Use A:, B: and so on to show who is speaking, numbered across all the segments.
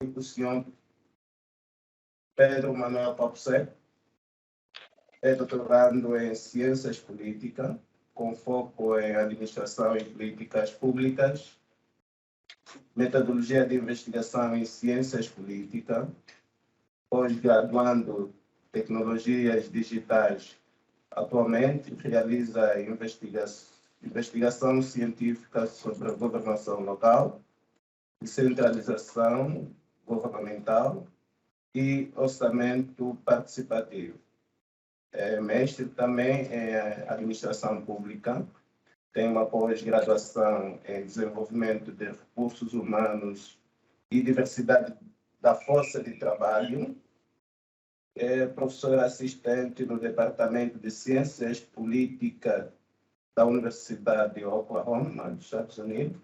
A: o senhor Pedro Manuel Papucé é doutorando em Ciências Políticas, com foco em Administração e Políticas Públicas, Metodologia de Investigação em Ciências Políticas, pós-graduando Tecnologias Digitais. Atualmente realiza investigação científica sobre a governação local, descentralização governamental e orçamento participativo. É mestre também em administração pública, tem uma pós-graduação em desenvolvimento de recursos humanos e diversidade da força de trabalho. É professor assistente no Departamento de Ciências Políticas da Universidade de Oklahoma, nos Estados Unidos.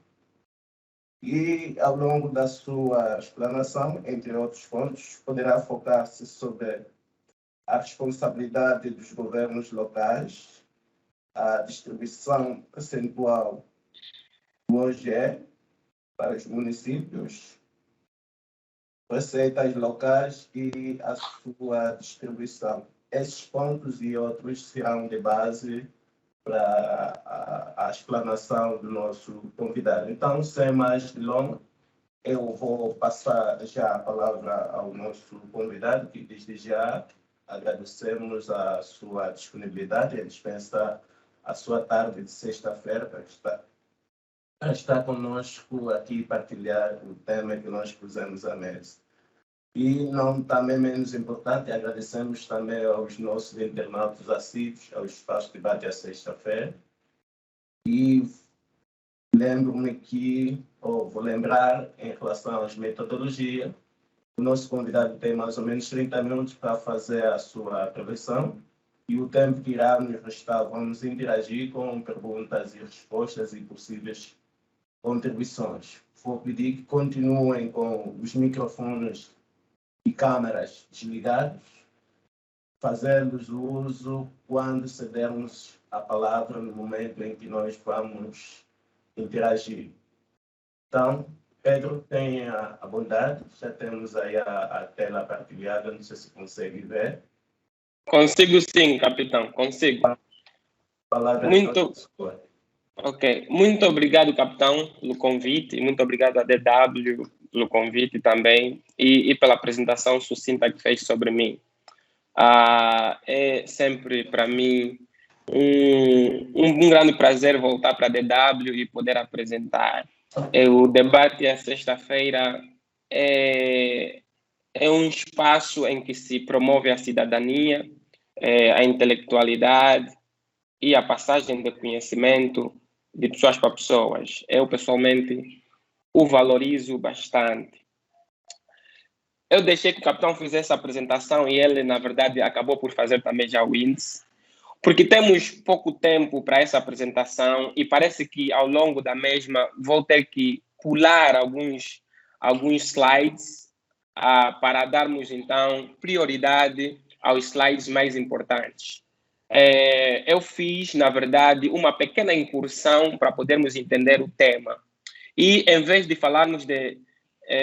A: E, ao longo da sua explanação, entre outros pontos, poderá focar-se sobre a responsabilidade dos governos locais, a distribuição percentual do OGE para os municípios, receitas locais e a sua distribuição. Esses pontos e outros serão de base para a explanação do nosso convidado. Então, sem mais delongas, eu vou passar já a palavra ao nosso convidado, que desde já agradecemos a sua disponibilidade em dispensar a sua tarde de sexta-feira para estar conosco aqui e partilhar o tema que nós pusemos à mesa. E, não também menos importante, agradecemos também aos nossos internautas assíduos ao Espaço de Debate à sexta-feira. E lembro-me que, vou lembrar, em relação às metodologias, o nosso convidado tem mais ou menos 30 minutos para fazer a sua apresentação e o tempo que irá nos restar, vamos interagir com perguntas e respostas e possíveis contribuições. Vou pedir que continuem com os microfones e câmaras desligados, fazendo uso quando cedermos a palavra no momento em que nós vamos interagir. Então, Pedro, tenha a bondade, já temos aí a tela partilhada, não sei se consegue ver.
B: Consigo sim, capitão, consigo. Muito obrigado, capitão, pelo convite, muito obrigado à DW pelo convite também e pela apresentação sucinta que fez sobre mim. É sempre para mim um grande prazer voltar para a DW e poder apresentar. O debate à sexta-feira é um espaço em que se promove a cidadania, a intelectualidade e a passagem de conhecimento de pessoas para pessoas. Eu, pessoalmente, o valorizo bastante. Eu deixei que o capitão fizesse a apresentação e ele, na verdade, acabou por fazer também já o índice, porque temos pouco tempo para essa apresentação e parece que, ao longo da mesma, vou ter que pular alguns slides para darmos, então, prioridade aos slides mais importantes. Eu fiz, na verdade, uma pequena incursão para podermos entender o tema. E, em vez de falarmos de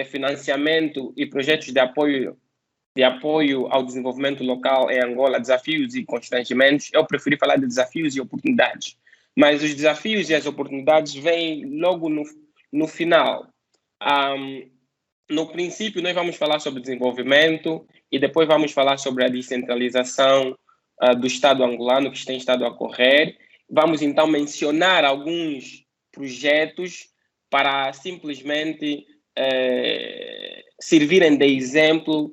B: financiamento e projetos de apoio ao desenvolvimento local em Angola, desafios e constrangimentos, eu preferi falar de desafios e oportunidades. Mas os desafios e as oportunidades vêm logo no final. No princípio, nós vamos falar sobre desenvolvimento e depois vamos falar sobre a descentralização do Estado angolano que tem estado a ocorrer. Vamos, então, mencionar alguns projetos para simplesmente servirem de exemplo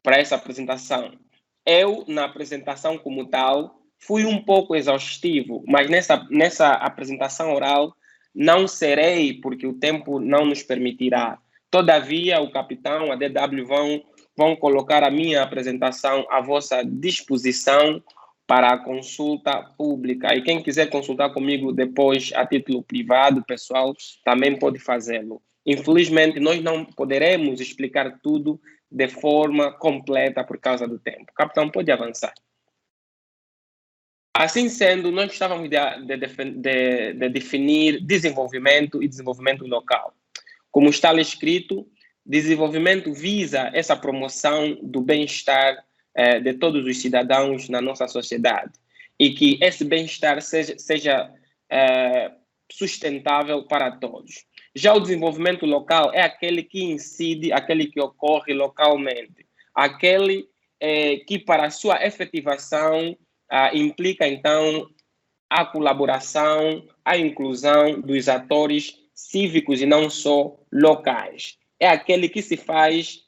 B: para essa apresentação. Eu, na apresentação como tal, fui um pouco exaustivo, mas nessa apresentação oral não serei, porque o tempo não nos permitirá. Todavia, o capitão, a DW vão colocar a minha apresentação à vossa disposição para a consulta pública. E quem quiser consultar comigo depois a título privado, pessoal, também pode fazê-lo. Infelizmente, nós não poderemos explicar tudo de forma completa por causa do tempo. Capitão, pode avançar. Assim sendo, nós estávamos de definir desenvolvimento e desenvolvimento local. Como está escrito, desenvolvimento visa essa promoção do bem-estar de todos os cidadãos na nossa sociedade e que esse bem-estar seja sustentável para todos. Já o desenvolvimento local é aquele que incide, aquele que ocorre localmente, aquele que para a sua efetivação implica então a colaboração, a inclusão dos atores cívicos e não só locais. É aquele que se faz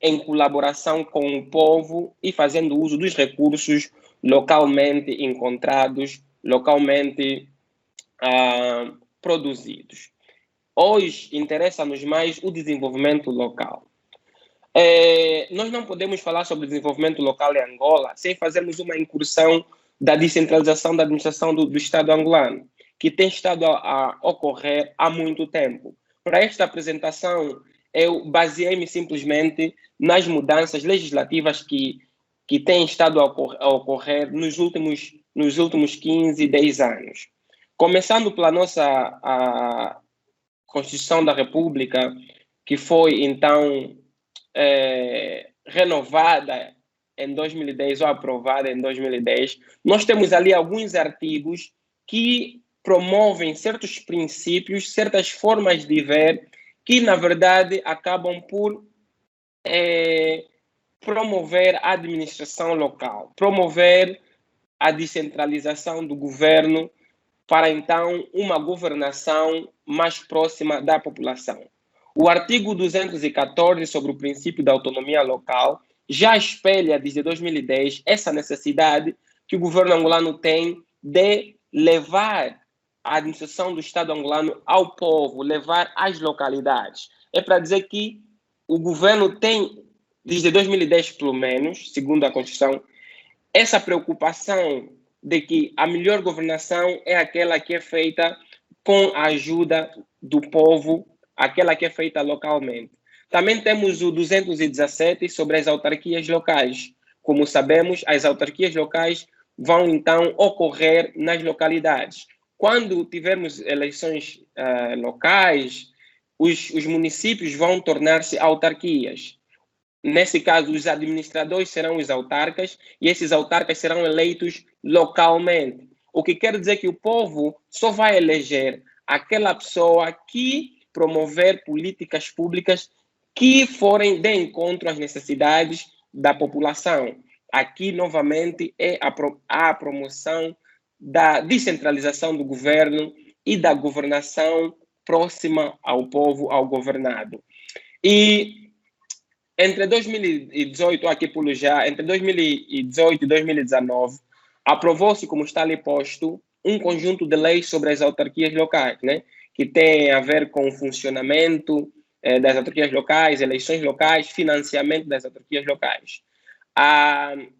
B: em colaboração com o povo e fazendo uso dos recursos localmente encontrados, localmente produzidos. Hoje interessa-nos mais o desenvolvimento local. Nós não podemos falar sobre desenvolvimento local em Angola sem fazermos uma incursão da descentralização da administração do Estado angolano, que tem estado a ocorrer há muito tempo. Para esta apresentação, eu baseei-me simplesmente nas mudanças legislativas que têm estado a ocorrer nos últimos 15, 10 anos. Começando pela nossa a Constituição da República, que foi, então, renovada em 2010 ou aprovada em 2010, nós temos ali alguns artigos que promovem certos princípios, certas formas de ver, que, na verdade, acabam por promover a administração local, promover a descentralização do governo para, então, uma governação mais próxima da população. O artigo 214 sobre o princípio da autonomia local já espelha, desde 2010, essa necessidade que o governo angolano tem de levar a administração do Estado angolano ao povo, levar às localidades. É para dizer que o governo tem, desde 2010 pelo menos, segundo a Constituição, essa preocupação de que a melhor governação é aquela que é feita com a ajuda do povo, aquela que é feita localmente. Também temos o 217 sobre as autarquias locais. Como sabemos, as autarquias locais vão então ocorrer nas localidades. Quando tivermos eleições locais, os municípios vão tornar-se autarquias. Nesse caso, os administradores serão os autarcas e esses autarcas serão eleitos localmente. O que quer dizer que o povo só vai eleger aquela pessoa que promover políticas públicas que forem de encontro às necessidades da população. Aqui, novamente, é a promoção da descentralização do governo e da governação próxima ao povo, ao governado. E entre 2018, aqui pulo já, entre 2018 e 2019, aprovou-se, como está ali posto, um conjunto de leis sobre as autarquias locais, né, que tem a ver com o funcionamento das autarquias locais, eleições locais, financiamento das autarquias locais.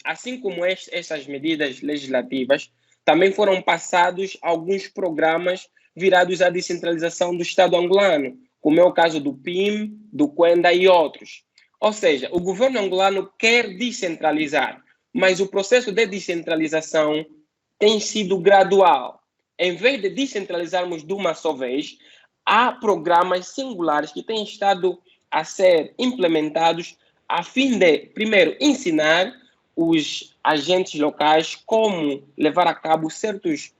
B: Assim como essas medidas legislativas, também foram passados alguns programas virados à descentralização do Estado angolano, como é o caso do PIM, do Quenda e outros. Ou seja, o governo angolano quer descentralizar, mas o processo de descentralização tem sido gradual. Em vez de descentralizarmos de uma só vez, há programas singulares que têm estado a ser implementados a fim de, primeiro, ensinar os agentes locais como levar a cabo certas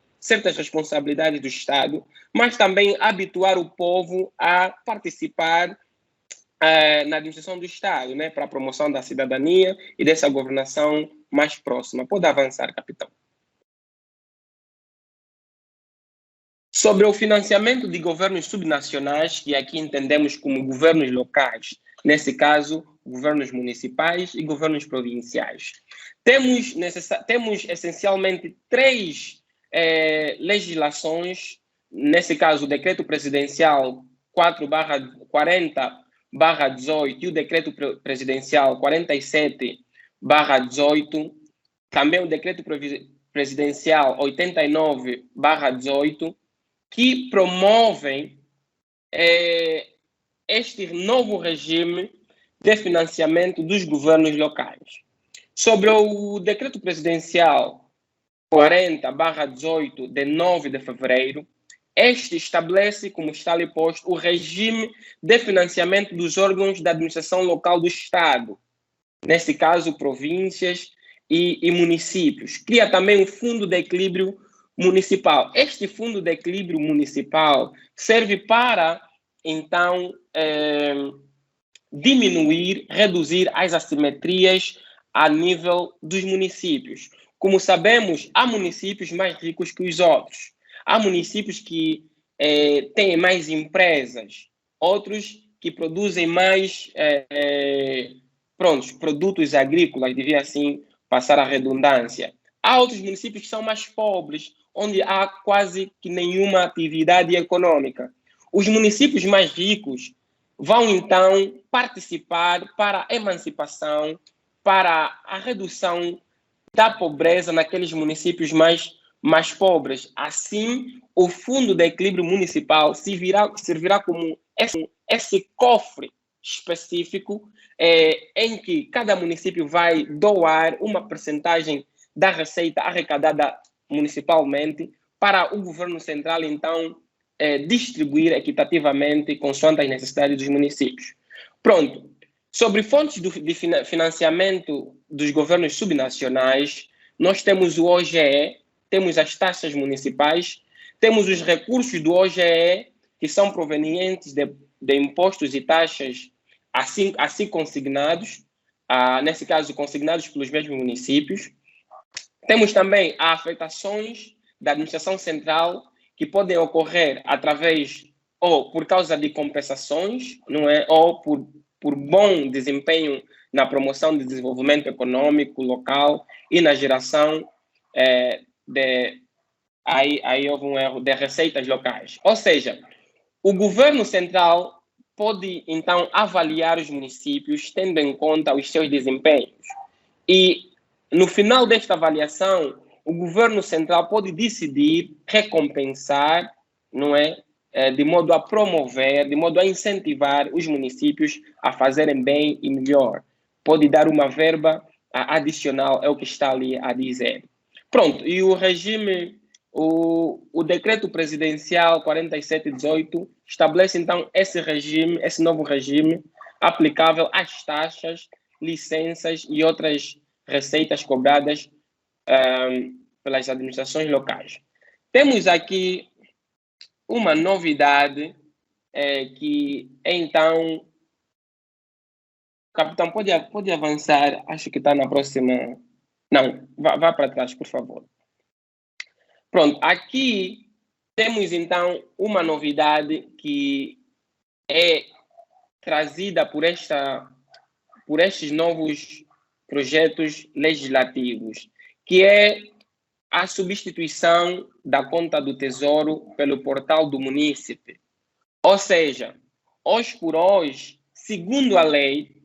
B: responsabilidades do Estado, mas também habituar o povo a participar na administração do Estado, né, para a promoção da cidadania e dessa governação mais próxima. Pode avançar, capitão. Sobre o financiamento de governos subnacionais, que aqui entendemos como governos locais, nesse caso, governos municipais e governos provinciais. Temos essencialmente três legislações, nesse caso, o Decreto Presidencial 4/40/18 e o Decreto Presidencial 47/18, também o Decreto Presidencial 89/18, que promovem este novo regime de financiamento dos governos locais. Sobre o Decreto Presidencial 40/18, de 9 de fevereiro, Este estabelece, como está ali posto, o regime de financiamento dos órgãos da administração local do Estado, neste caso, províncias e municípios. Cria também o Fundo de Equilíbrio Municipal. Este Fundo de Equilíbrio Municipal serve para, então, diminuir, reduzir as assimetrias a nível dos municípios. Como sabemos, há municípios mais ricos que os outros. Há municípios que têm mais empresas, outros que produzem mais produtos agrícolas, devia assim passar a redundância. Há outros municípios que são mais pobres, onde há quase que nenhuma atividade econômica. Os municípios mais ricos vão, então, participar para a emancipação, para a redução da pobreza naqueles municípios mais pobres. Assim, o Fundo de Equilíbrio Municipal servirá como esse cofre específico em que cada município vai doar uma percentagem da receita arrecadada municipalmente para o governo central, então, distribuir equitativamente consoante as necessidades dos municípios. Pronto. Sobre fontes de financiamento dos governos subnacionais, nós temos o OGE, temos as taxas municipais, temos os recursos do OGE, que são provenientes de impostos e taxas assim consignados, nesse caso, consignados pelos mesmos municípios. Temos também as afetações da administração central, que podem ocorrer através ou por causa de compensações, não é? Ou por bom desempenho na promoção do desenvolvimento econômico local e na geração aí houve um erro, de receitas locais. Ou seja, o governo central pode, então, avaliar os municípios tendo em conta os seus desempenhos. E, no final desta avaliação, o governo central pode decidir recompensar, não é? De modo a promover, de modo a incentivar os municípios a fazerem bem e melhor. Pode dar uma verba adicional, é o que está ali a dizer. Pronto, e o regime, o decreto presidencial 4718 estabelece então esse regime, esse novo regime aplicável às taxas, licenças e outras receitas cobradas pelas administrações locais. Temos aqui uma novidade que então, capitão, pode avançar, acho que está na próxima. Não, vá para trás, por favor. Pronto, aqui temos então uma novidade que é trazida por estes novos projetos legislativos, que é a substituição da conta do Tesouro pelo portal do munícipe. Ou seja, hoje por hoje, segundo a lei,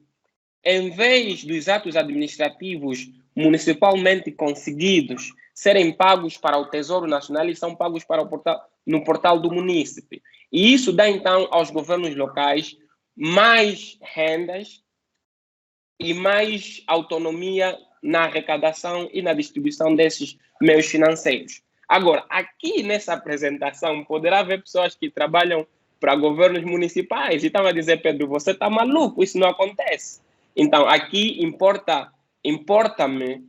B: em vez dos atos administrativos municipalmente conseguidos serem pagos para o Tesouro Nacional, eles são pagos para no portal do munícipe. E isso dá, então, aos governos locais mais rendas e mais autonomia na arrecadação e na distribuição desses meios financeiros. Agora, aqui nessa apresentação, poderá haver pessoas que trabalham para governos municipais e estão a dizer, Pedro, você está maluco, isso não acontece. Então, aqui importa-me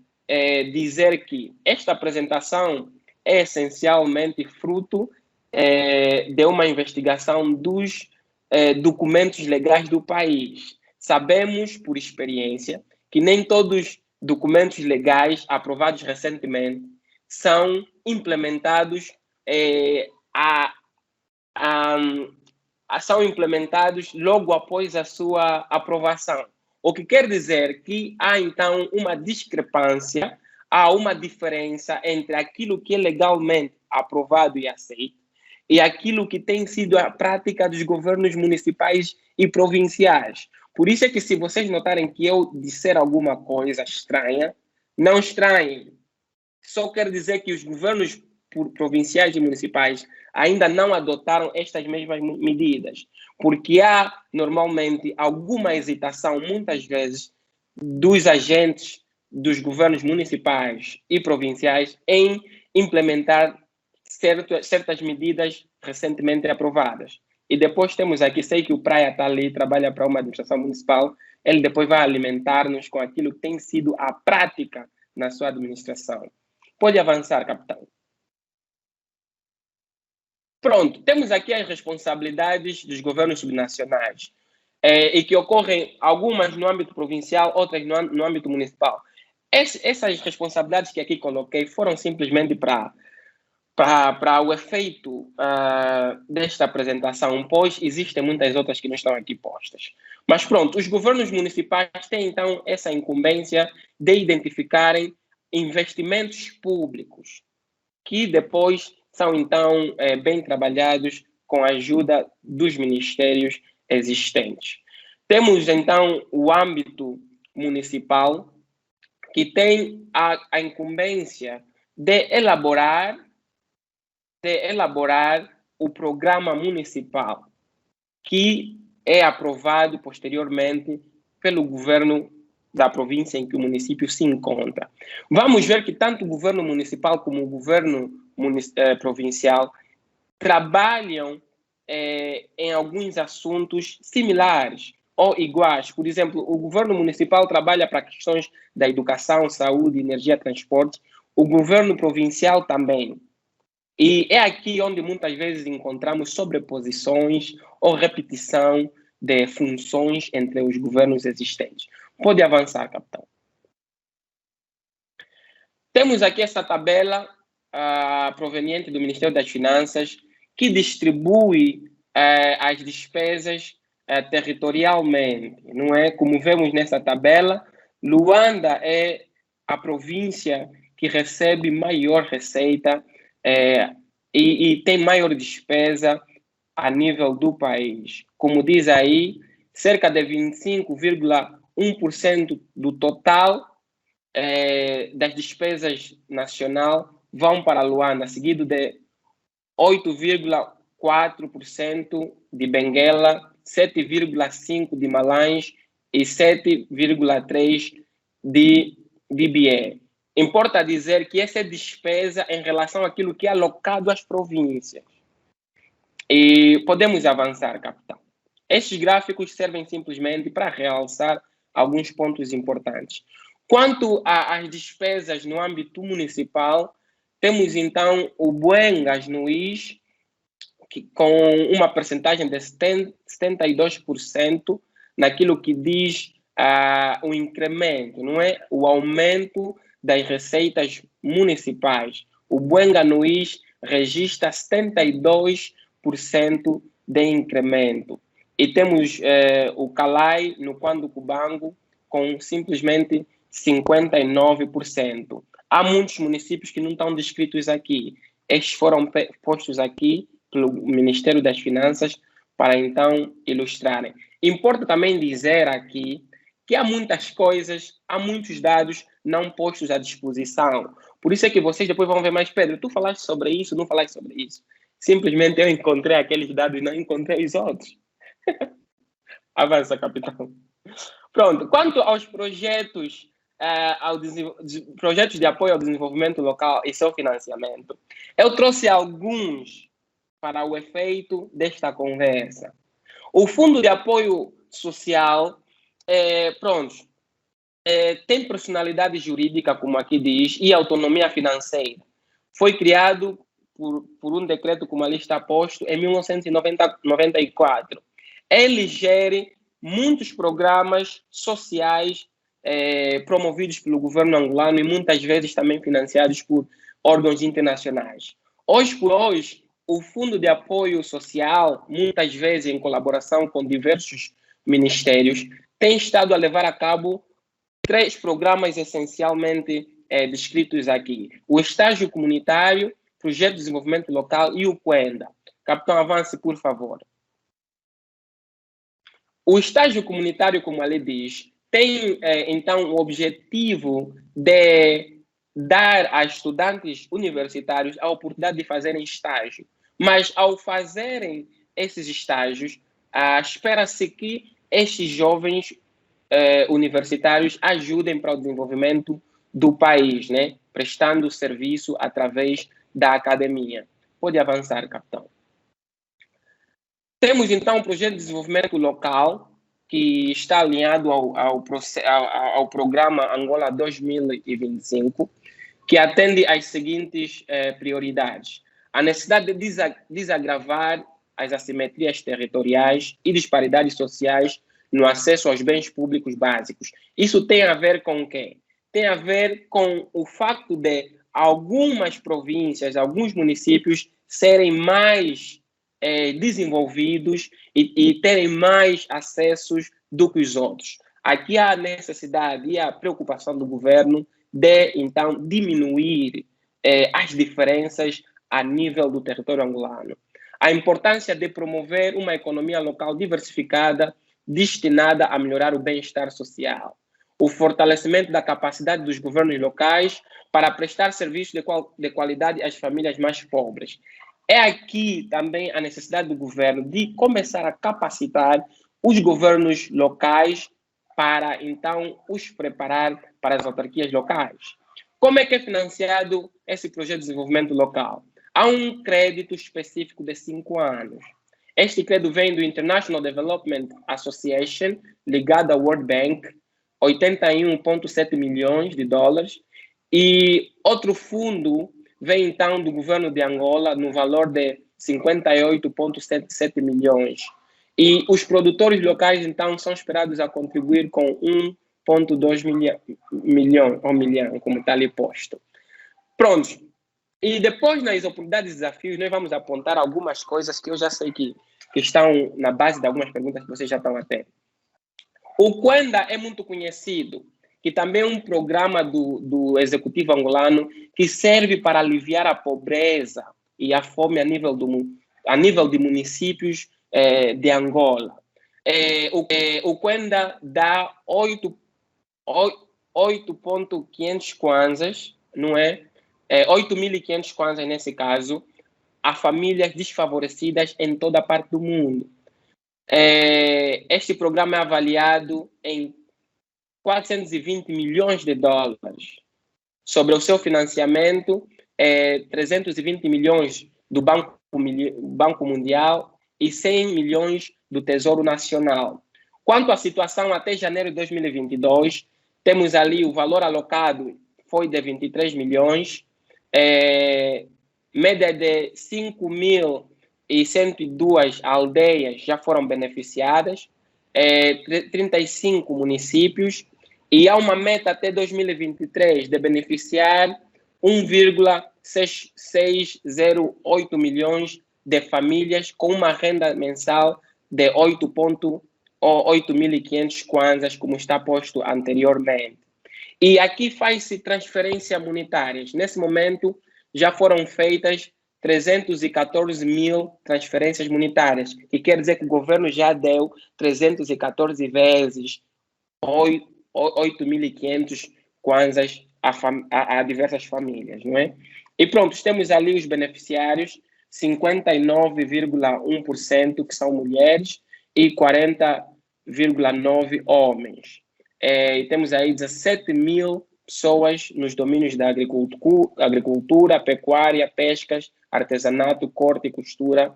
B: dizer que esta apresentação é essencialmente fruto de uma investigação dos documentos legais do país. Sabemos, por experiência, que nem todos documentos legais aprovados recentemente são implementados são implementados logo após a sua aprovação. O que quer dizer que há, então, uma discrepância, há uma diferença entre aquilo que é legalmente aprovado e aceito e aquilo que tem sido a prática dos governos municipais e provinciais. Por isso é que, se vocês notarem que eu disser alguma coisa estranha, não estranhem. Só quer dizer que os governos provinciais e municipais ainda não adotaram estas mesmas medidas, porque há, normalmente, alguma hesitação, muitas vezes, dos agentes dos governos municipais e provinciais em implementar certas medidas recentemente aprovadas. E depois temos aqui, sei que o Praia está ali, trabalha para uma administração municipal, ele depois vai alimentar-nos com aquilo que tem sido a prática na sua administração. Pode avançar, capitão. Pronto, temos aqui as responsabilidades dos governos subnacionais, e que ocorrem algumas no âmbito provincial, outras no âmbito municipal. Essas responsabilidades que aqui coloquei foram simplesmente para o efeito desta apresentação, pois existem muitas outras que não estão aqui postas. Mas pronto, os governos municipais têm então essa incumbência de identificarem investimentos públicos que depois são então bem trabalhados com a ajuda dos ministérios existentes. Temos então o âmbito municipal, que tem a incumbência de elaborar o programa municipal, que é aprovado posteriormente pelo governo da província em que o município se encontra. Vamos ver que tanto o governo municipal como o governo provincial trabalham em alguns assuntos similares ou iguais. Por exemplo, o governo municipal trabalha para questões da educação, saúde, energia, transporte. O governo provincial também. E é aqui onde muitas vezes encontramos sobreposições ou repetição de funções entre os governos existentes. Pode avançar, capitão. Temos aqui essa tabela proveniente do Ministério das Finanças, que distribui as despesas territorialmente, não é? Como vemos nessa tabela, Luanda é a província que recebe maior receita e tem maior despesa a nível do país. Como diz aí, cerca de 25,1% do total das despesas nacional vão para Luanda, seguido de 8,4% de Benguela, 7,5% de Malães e 7,3% de Bié. Importa dizer que essa é despesa em relação àquilo que é alocado às províncias. E podemos avançar, capitão. Estes gráficos servem simplesmente para realçar alguns pontos importantes. Quanto às despesas no âmbito municipal, temos então o Buengas Nuís, com uma percentagem de 72% naquilo que diz o incremento, não é? O aumento das receitas municipais. O Buenga Nuís registra 72% de incremento. E temos o Calai, no Quando Cubango, com simplesmente 59%. Há muitos municípios que não estão descritos aqui. Estes foram postos aqui pelo Ministério das Finanças para então ilustrarem. Importa também dizer aqui que há muitas coisas, há muitos dados não postos à disposição. Por isso é que vocês depois vão ver mais, Pedro, tu falaste sobre isso, não falaste sobre isso. Simplesmente eu encontrei aqueles dados e não encontrei os outros. Avança, capitão. Pronto, quanto aos projetos, projetos de apoio ao desenvolvimento local e seu financiamento, eu trouxe alguns para o efeito desta conversa. O Fundo de Apoio Social, tem personalidade jurídica, como aqui diz, e autonomia financeira. Foi criado por um decreto, como ali está posto, em 1994. Ele gere muitos programas sociais promovidos pelo governo angolano e muitas vezes também financiados por órgãos internacionais. Hoje por hoje, o Fundo de Apoio Social, muitas vezes em colaboração com diversos ministérios, tem estado a levar a cabo 3 programas essencialmente descritos aqui. O Estágio Comunitário, Projeto de Desenvolvimento Local e o Quenda. Capitão, avance, por favor. O estágio comunitário, como a lei diz, tem, então, o objetivo de dar a estudantes universitários a oportunidade de fazerem estágio. Mas, ao fazerem esses estágios, espera-se que estes jovens universitários ajudem para o desenvolvimento do país, né? Prestando serviço através da academia. Pode avançar, capitão. Temos, então, um projeto de desenvolvimento local que está alinhado ao Programa Angola 2025, que atende às seguintes prioridades. A necessidade de desagravar as assimetrias territoriais e disparidades sociais no acesso aos bens públicos básicos. Isso tem a ver com o quê? Tem a ver com o facto de algumas províncias, alguns municípios serem mais desenvolvidos e terem mais acessos do que os outros. Aqui há a necessidade e a preocupação do governo de, então, diminuir as diferenças a nível do território angolano. A importância de promover uma economia local diversificada, destinada a melhorar o bem-estar social. O fortalecimento da capacidade dos governos locais para prestar serviços de qualidade às famílias mais pobres. É aqui também a necessidade do governo de começar a capacitar os governos locais para, então, os preparar para as autarquias locais. Como é que é financiado esse projeto de desenvolvimento local? Há um crédito específico de 5 anos. Este crédito vem do International Development Association, ligado à World Bank, 81,7 milhões de dólares, e outro fundo vem, então, do governo de Angola, no valor de 58,77 milhões. E os produtores locais, então, são esperados a contribuir com 1,2 milhão, como está ali posto. Pronto. E depois, nas oportunidades e desafios, nós vamos apontar algumas coisas que eu já sei que estão na base de algumas perguntas que vocês já estão a ter. O Kwenda é muito conhecido, que também é um programa do Executivo angolano que serve para aliviar a pobreza e a fome a nível de municípios de Angola. O Kwenda dá 8.500 kwanzas, não é? 8.500 kwanzas nesse caso, a famílias desfavorecidas em toda a parte do mundo. Este programa é avaliado em 420 milhões de dólares. Sobre o seu financiamento, 320 milhões do Banco Mundial e 100 milhões do Tesouro Nacional. Quanto à situação até janeiro de 2022, temos ali o valor alocado foi de 23 milhões, média de 5.102 aldeias já foram beneficiadas, 35 municípios, e há uma meta até 2023 de beneficiar 1,608 milhões de famílias com uma renda mensal de 8.500 kwanzas, como está posto anteriormente. E aqui faz-se transferências monetárias. Nesse momento, já foram feitas 314 mil transferências monetárias, que quer dizer que o governo já deu 314 vezes 8.500 kwanzas a diversas famílias, não é? E pronto, temos ali os beneficiários, 59,1% que são mulheres e 40,9% homens. E temos aí 17 mil pessoas nos domínios da agricultura, pecuária, pescas, artesanato, corte e costura,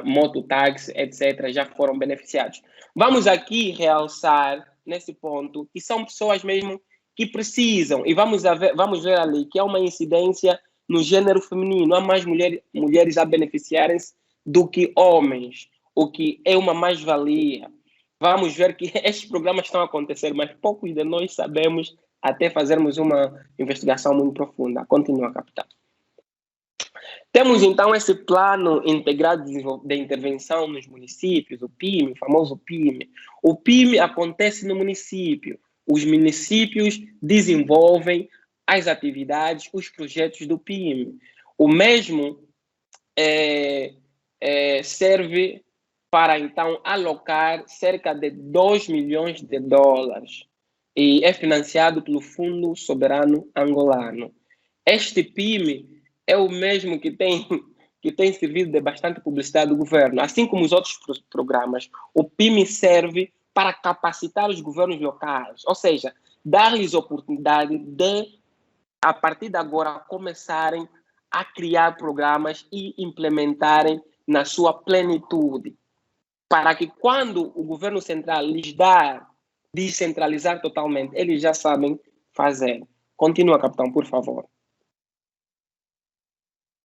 B: mototáxi, etc., já foram beneficiados. Vamos aqui realçar, nesse ponto, que são pessoas mesmo que precisam, e vamos ver ali que há uma incidência no gênero feminino, há mais mulheres a beneficiarem-se do que homens, o que é uma mais-valia. Vamos ver que estes programas estão a acontecer, mas poucos de nós sabemos até fazermos uma investigação muito profunda. Continua, capitão. Temos, então, esse plano integrado de intervenção nos municípios, o PIME, o famoso PIME. O PIME acontece no município. Os municípios desenvolvem as atividades, os projetos do PIME. O mesmo serve para, então, alocar cerca de 2 milhões de dólares e é financiado pelo Fundo Soberano Angolano. Este PIME é o mesmo que tem servido de bastante publicidade do governo, assim como os outros programas. O PIME serve para capacitar os governos locais, ou seja, dar-lhes oportunidade de, a partir de agora, começarem a criar programas e implementarem na sua plenitude, para que quando o governo central lhes dá descentralizar totalmente, eles já sabem fazer. Continua, capitão, por favor.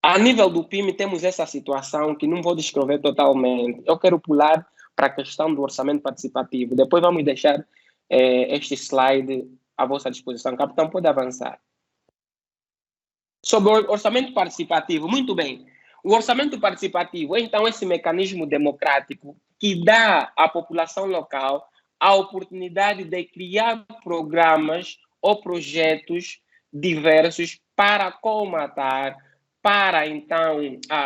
B: A nível do PIME, temos essa situação que não vou descrever totalmente. Eu quero pular para a questão do orçamento participativo. Depois vamos deixar este slide à vossa disposição. Capitão, pode avançar. Sobre o orçamento participativo, muito bem. O orçamento participativo é, então, esse mecanismo democrático que dá à população local a oportunidade de criar programas ou projetos diversos para colmatar, para, então,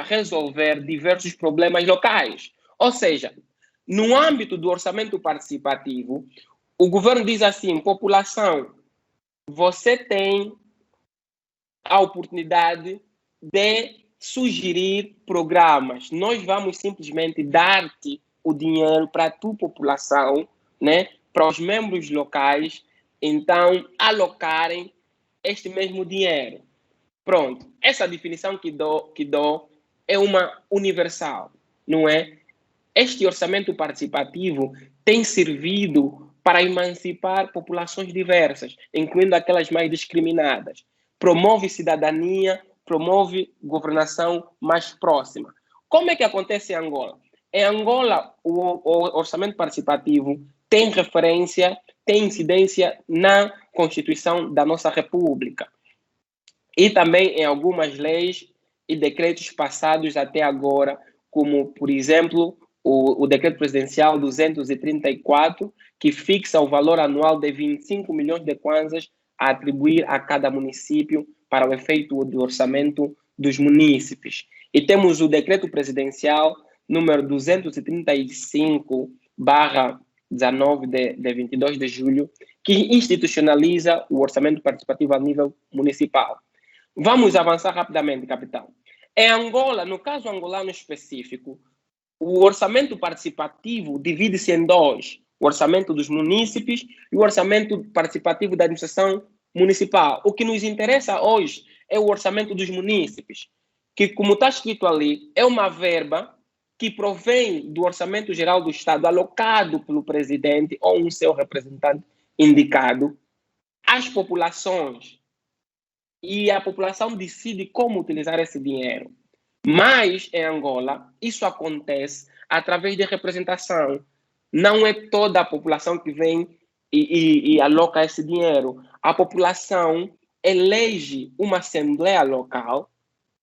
B: resolver diversos problemas locais. Ou seja, no âmbito do orçamento participativo, o governo diz assim, população, você tem a oportunidade de sugerir programas. Nós vamos simplesmente dar-te o dinheiro para a tua população, né, para os membros locais, então, alocarem este mesmo dinheiro. Pronto, essa definição que dou é uma universal, não é? Este orçamento participativo tem servido para emancipar populações diversas, incluindo aquelas mais discriminadas. Promove cidadania, promove governação mais próxima. Como é que acontece em Angola? Em Angola, o orçamento participativo tem referência, tem incidência na Constituição da nossa República e também em algumas leis e decretos passados até agora, como, por exemplo, o decreto presidencial 234, que fixa o valor anual de 25 milhões de kwanzas a atribuir a cada município para o efeito do orçamento dos munícipes. E temos o decreto presidencial número 235/19 de 22 de julho, que institucionaliza o orçamento participativo a nível municipal. Vamos avançar rapidamente, capitão. Em Angola, no caso angolano específico, o orçamento participativo divide-se em dois: o orçamento dos munícipes e o orçamento participativo da administração municipal. O que nos interessa hoje é o orçamento dos munícipes, que, como está escrito ali, é uma verba que provém do orçamento geral do Estado, alocado pelo presidente ou um seu representante indicado às populações. E a população decide como utilizar esse dinheiro. Mas, em Angola, isso acontece através de representação. Não é toda a população que vem e aloca esse dinheiro. A população elege uma assembleia local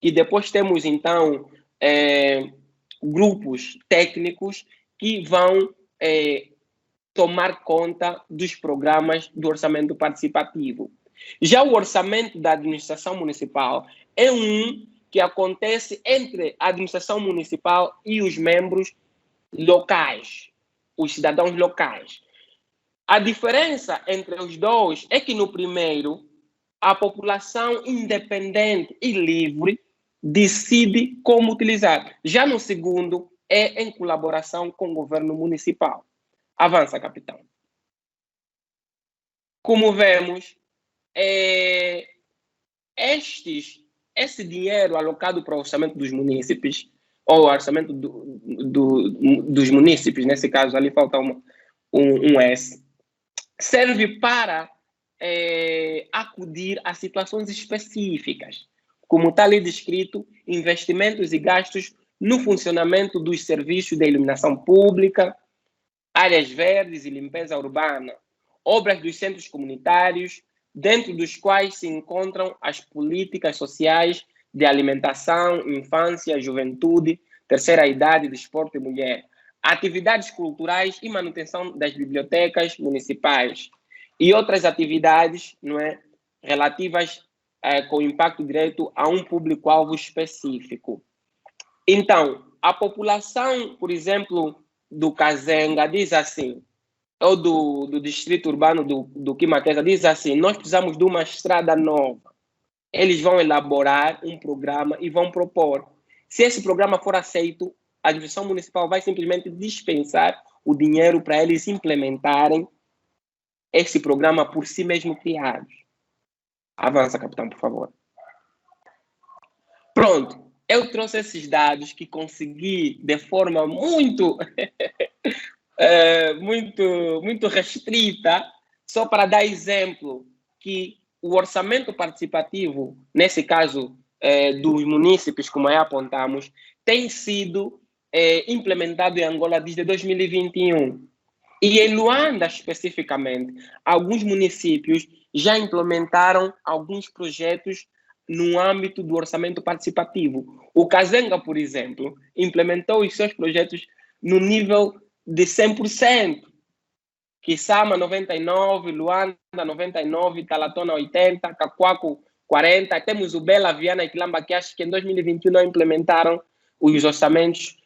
B: e depois temos, então, grupos técnicos que vão tomar conta dos programas do orçamento participativo. Já o orçamento da administração municipal é um que acontece entre a administração municipal e os membros locais, os cidadãos locais. A diferença entre os dois é que no primeiro, a população independente e livre decide como utilizar. Já no segundo, é em colaboração com o governo municipal. Avança, capitão. Como vemos, esse dinheiro alocado para o orçamento dos munícipes, ou orçamento dos munícipes, nesse caso ali falta um S, serve para acudir a situações específicas, como está ali descrito, investimentos e gastos no funcionamento dos serviços de iluminação pública, áreas verdes e limpeza urbana, obras dos centros comunitários, dentro dos quais se encontram as políticas sociais de alimentação, infância, juventude, terceira idade, desporto e mulher, atividades culturais e manutenção das bibliotecas municipais e outras atividades, não é, relativas com impacto direto a um público-alvo específico. Então, a população, por exemplo, do Kazenga diz assim, ou do distrito urbano do Quimaqueza diz assim, nós precisamos de uma estrada nova. Eles vão elaborar um programa e vão propor. Se esse programa for aceito, a administração municipal vai simplesmente dispensar o dinheiro para eles implementarem esse programa por si mesmo criado. Avança, capitão, por favor. Pronto. eu trouxe esses dados que consegui de forma muito, muito restrita, só para dar exemplo que o orçamento participativo, nesse caso dos munícipes, como aí apontamos, tem sido implementado em Angola desde 2021. E em Luanda, especificamente, alguns municípios já implementaram alguns projetos no âmbito do orçamento participativo. O Kazenga, por exemplo, implementou os seus projetos no nível de 100%. Kisama 99, Luanda 99, Talatona 80, Cacoaco 40. Temos o Bela, Viana e Quilamba, que acho que em 2021 não implementaram os orçamentos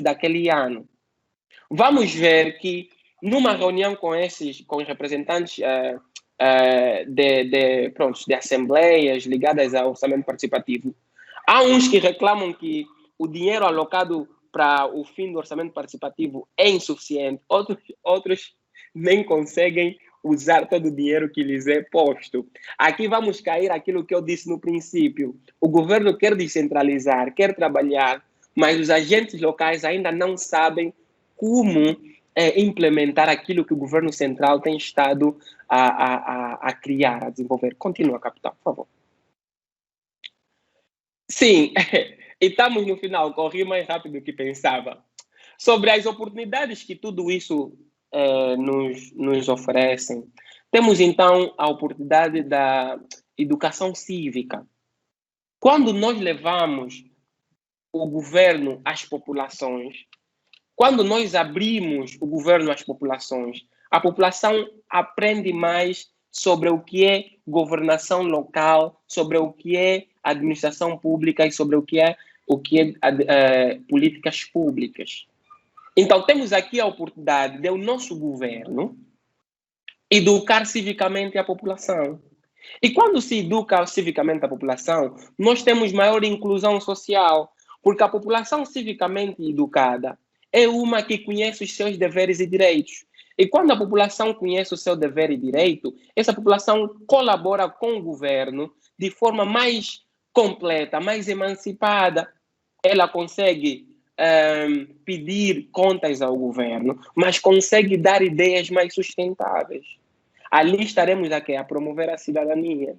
B: daquele ano. Vamos ver que numa reunião com os representantes de assembleias ligadas ao orçamento participativo, há uns que reclamam que o dinheiro alocado para o fim do orçamento participativo é insuficiente, outros nem conseguem usar todo o dinheiro que lhes é posto. Aqui vamos cair aquilo que eu disse no princípio. O governo quer descentralizar, quer trabalhar, mas os agentes locais ainda não sabem como implementar aquilo que o governo central tem estado a criar, a desenvolver. Continua, capitão, por favor. Sim, e estamos no final, corri mais rápido do que pensava. Sobre as oportunidades que tudo isso nos oferecem, temos então a oportunidade da educação cívica. Quando nós levamos o governo às populações, quando nós abrimos o governo às populações, a população aprende mais sobre o que é governação local, sobre o que é administração pública e sobre o que é políticas públicas. Então, temos aqui a oportunidade de o nosso governo educar civicamente a população. E quando se educa civicamente a população, nós temos maior inclusão social, porque a população civicamente educada é uma que conhece os seus deveres e direitos. E quando a população conhece o seu dever e direito, essa população colabora com o governo de forma mais completa, mais emancipada. Ela consegue pedir contas ao governo, mas consegue dar ideias mais sustentáveis. Ali estaremos aqui a promover a cidadania,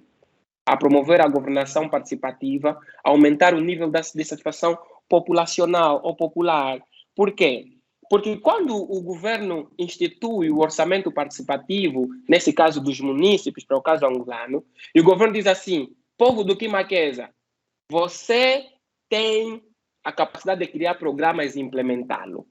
B: a promover a governação participativa, a aumentar o nível de satisfação populacional ou popular. Por quê? Porque quando o governo institui o orçamento participativo, nesse caso dos munícipes, para o caso angolano, e o governo diz assim: povo do Quimaqueza, você tem a capacidade de criar programas e implementá-lo.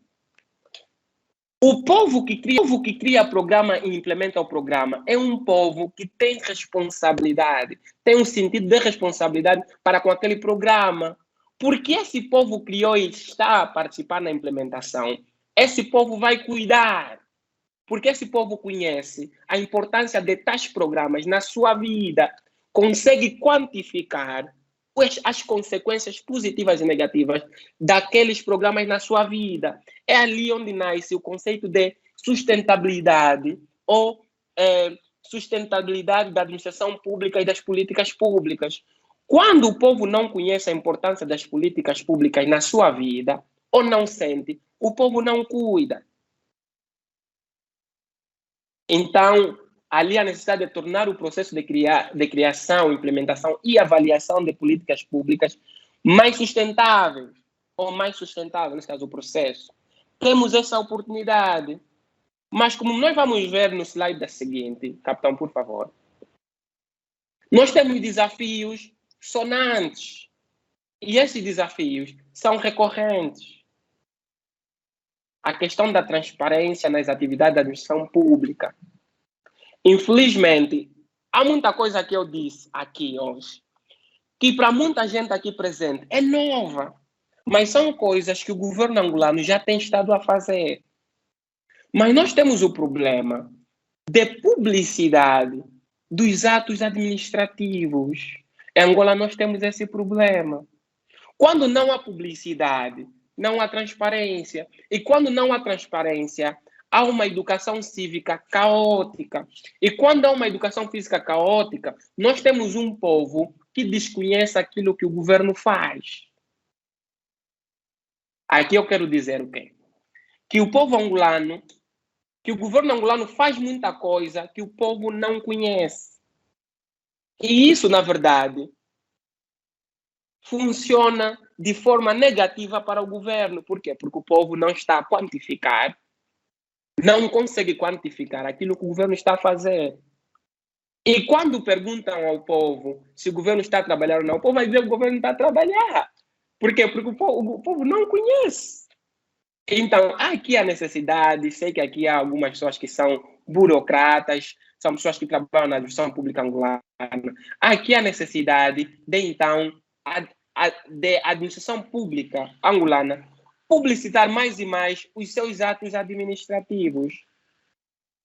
B: O povo que cria programa e implementa o programa é um povo que tem responsabilidade, tem um sentido de responsabilidade para com aquele programa. Porque esse povo criou e está a participar na implementação, esse povo vai cuidar. Porque esse povo conhece a importância de tais programas na sua vida, consegue quantificar as consequências positivas e negativas daqueles programas na sua vida. É ali onde nasce o conceito de sustentabilidade ou sustentabilidade da administração pública e das políticas públicas. Quando o povo não conhece a importância das políticas públicas na sua vida, ou não sente, o povo não cuida. Então, ali a necessidade de tornar o processo de criação, implementação e avaliação de políticas públicas mais sustentáveis, ou mais sustentável, nesse caso, o processo. Temos essa oportunidade. Mas como nós vamos ver no slide seguinte, capitão, por favor, nós temos desafios sonantes. E esses desafios são recorrentes. A questão da transparência nas atividades da administração pública. Infelizmente, há muita coisa que eu disse aqui hoje, que para muita gente aqui presente é nova, mas são coisas que o governo angolano já tem estado a fazer. Mas nós temos o problema de publicidade dos atos administrativos. Em Angola nós temos esse problema. Quando não há publicidade, não há transparência. E quando não há transparência, há uma educação cívica caótica. E quando há uma educação física caótica, nós temos um povo que desconhece aquilo que o governo faz. Aqui eu quero dizer o quê? Que o povo angolano, que o governo angolano faz muita coisa que o povo não conhece. E isso, na verdade, funciona de forma negativa para o governo. Por quê? Porque o povo não está a quantificar, não consegue quantificar aquilo que o governo está a fazer. E quando perguntam ao povo se o governo está a trabalhar ou não, o povo vai dizer que o governo está a trabalhar. Por quê? Porque o povo não conhece. Então, há aqui a necessidade, sei que aqui há algumas pessoas que são burocratas, são pessoas que trabalham na administração pública angolana. Há aqui a necessidade de, então, de administração pública angolana publicitar mais e mais os seus atos administrativos.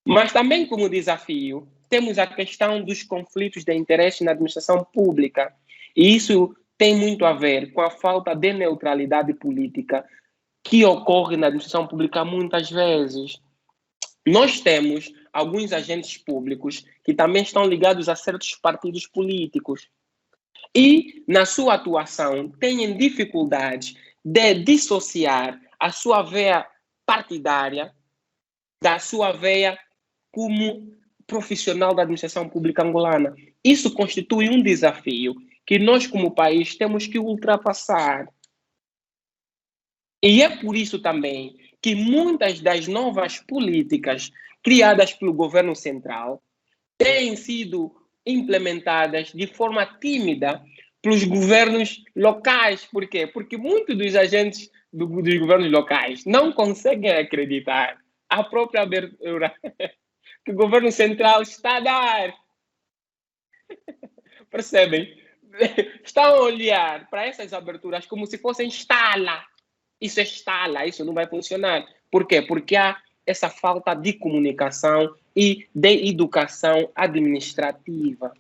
B: Mas também, como desafio, temos a questão dos conflitos de interesse na administração pública. E isso tem muito a ver com a falta de neutralidade política que ocorre na administração pública muitas vezes. Nós temos alguns agentes públicos que também estão ligados a certos partidos políticos e, na sua atuação, têm dificuldades de dissociar a sua veia partidária da sua veia como profissional da administração pública angolana. Isso constitui um desafio que nós, como país, temos que ultrapassar. E é por isso também que muitas das novas políticas criadas pelo governo central têm sido implementadas de forma tímida pelos governos locais. Por quê? Porque muitos dos agentes dos governos locais não conseguem acreditar a própria abertura que o governo central está a dar. Percebem? Estão a olhar para essas aberturas como se fossem estala. Isso é estala, isso não vai funcionar. Por quê? Porque há essa falta de comunicação e de educação administrativa.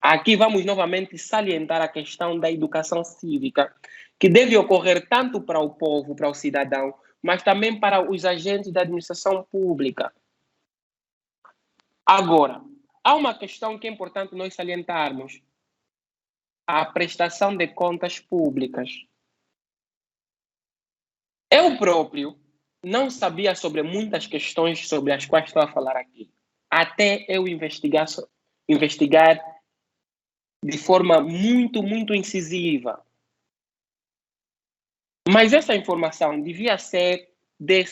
B: Aqui vamos novamente salientar a questão da educação cívica, que deve ocorrer tanto para o povo, para o cidadão, mas também para os agentes da administração pública. Agora, há uma questão que é importante nós salientarmos: a prestação de contas públicas. Eu próprio não sabia sobre muitas questões sobre as quais estou a falar aqui, até eu investigar de forma muito, muito incisiva. Mas essa informação devia ser de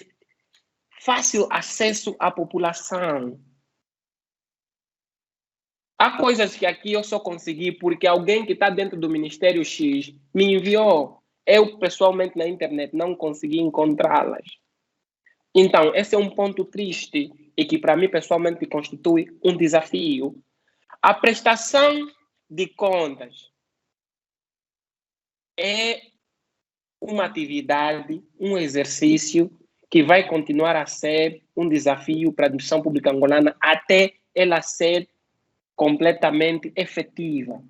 B: fácil acesso à população. Há coisas que aqui eu só consegui porque alguém que está dentro do Ministério X me enviou. Eu, pessoalmente, na internet, não consegui encontrá-las. Então, esse é um ponto triste e que, para mim, pessoalmente, constitui um desafio. A prestação de contas é uma atividade, um exercício que vai continuar a ser um desafio para a administração pública angolana até ela ser completamente efetiva.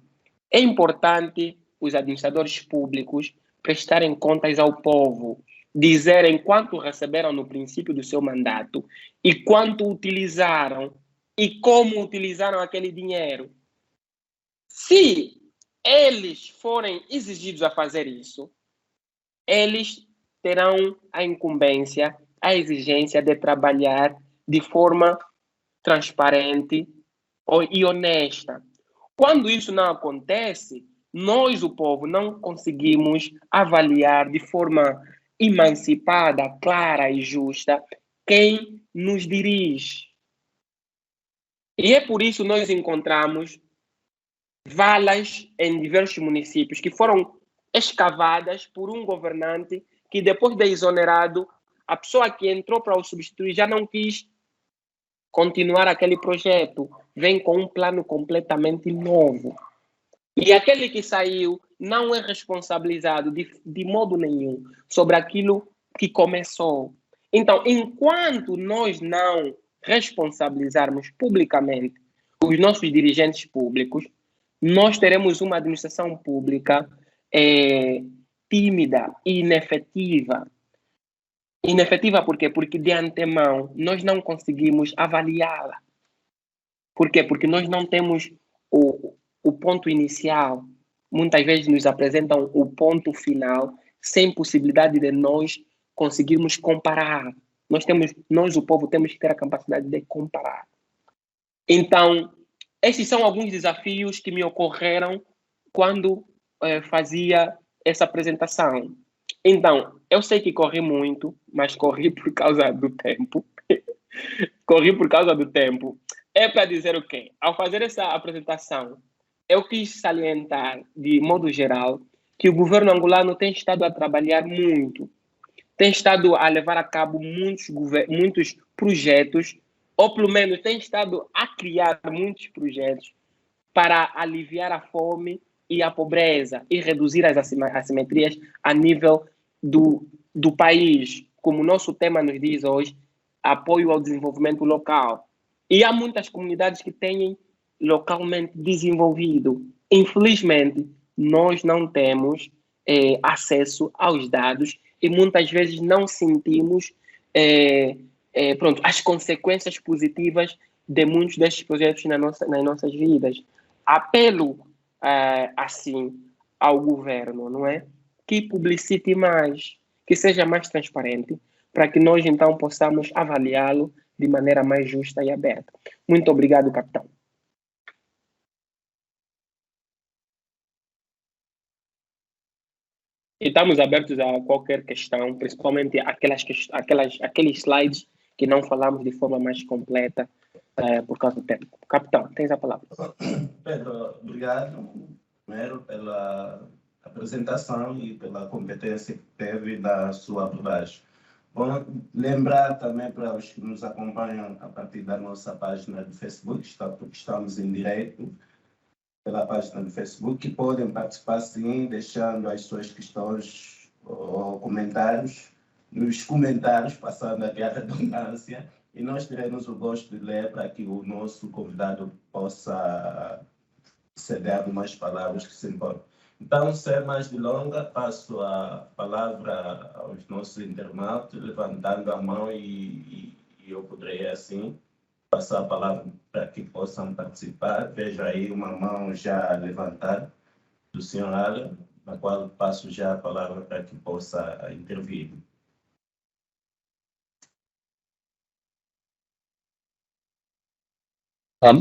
B: É importante os administradores públicos prestarem contas ao povo, dizerem quanto receberam no princípio do seu mandato e quanto utilizaram e como utilizaram aquele dinheiro. Se eles forem exigidos a fazer isso, eles terão a incumbência, a exigência de trabalhar de forma transparente e honesta. Quando isso não acontece, nós, o povo, não conseguimos avaliar de forma emancipada, clara e justa quem nos dirige. E é por isso que nós encontramos valas em diversos municípios que foram escavadas por um governante que, depois de exonerado, a pessoa que entrou para o substituir já não quis continuar aquele projeto, vem com um plano completamente novo. E aquele que saiu não é responsabilizado de modo nenhum sobre aquilo que começou. Então, enquanto nós não responsabilizarmos publicamente os nossos dirigentes públicos, nós teremos uma administração pública tímida e inefetiva. Inefetiva por quê? Porque de antemão nós não conseguimos avaliá-la. Por quê? Porque nós não temos o ponto inicial. Muitas vezes nos apresentam o ponto final sem possibilidade de nós conseguirmos comparar. Nós, o povo, temos que ter a capacidade de comparar. Então, esses são alguns desafios que me ocorreram quando fazia essa apresentação. Então, eu sei que corri muito, mas corri por causa do tempo. Corri por causa do tempo. É para dizer o quê? Ao fazer essa apresentação, eu quis salientar, de modo geral, que o governo angolano tem estado a trabalhar muito, tem estado a levar a cabo muitos projetos, ou pelo menos tem estado a criar muitos projetos para aliviar a fome e a pobreza e reduzir as assimetrias a nível do país. Como o nosso tema nos diz hoje, apoio ao desenvolvimento local. E há muitas comunidades que têm localmente desenvolvido. Infelizmente, nós não temos acesso aos dados e muitas vezes não sentimos as consequências positivas de muitos destes projetos nas nossas vidas. Apelo, assim, ao governo, não é? Que publicite mais, que seja mais transparente, para que nós, então, possamos avaliá-lo de maneira mais justa e aberta. Muito obrigado, capitão. E estamos abertos a qualquer questão, principalmente aqueles slides que não falamos de forma mais completa por causa do tempo. Capitão, tens a palavra.
A: Pedro, obrigado, primeiro, pela apresentação e pela competência que teve na sua abordagem. Bom, lembrar também para os que nos acompanham a partir da nossa página do Facebook, porque estamos em direto pela página do Facebook, que podem participar sim, deixando as suas questões ou comentários, nos comentários, passando aqui a redundância, e nós teremos o gosto de ler para que o nosso convidado possa ceder algumas palavras que se importam. Então, sem mais delongas, passo a palavra aos nossos internautas, levantando a mão e eu poderia, assim, passar a palavra para que possam participar. Vejo aí uma mão já levantada do senhor Alan, na qual passo já a palavra para que possa intervir.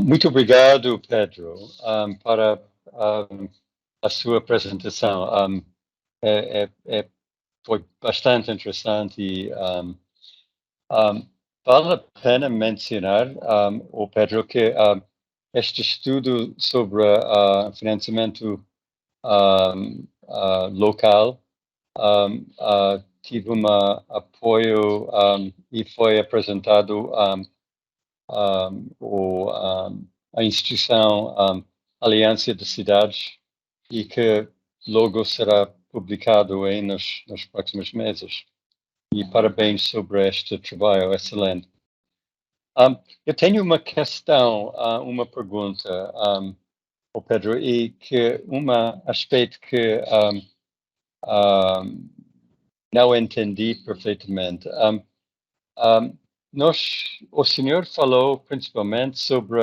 C: Muito obrigado, Pedro, para a sua apresentação. Foi bastante interessante e vale a pena mencionar, Pedro, que este estudo sobre financiamento local tive apoio e foi apresentado a instituição Aliança de Cidades e que logo será publicado aí nos próximos meses. E parabéns sobre este trabalho excelente. Eu tenho uma questão, uma pergunta, Pedro, e que aspecto que não entendi perfeitamente. O senhor falou principalmente sobre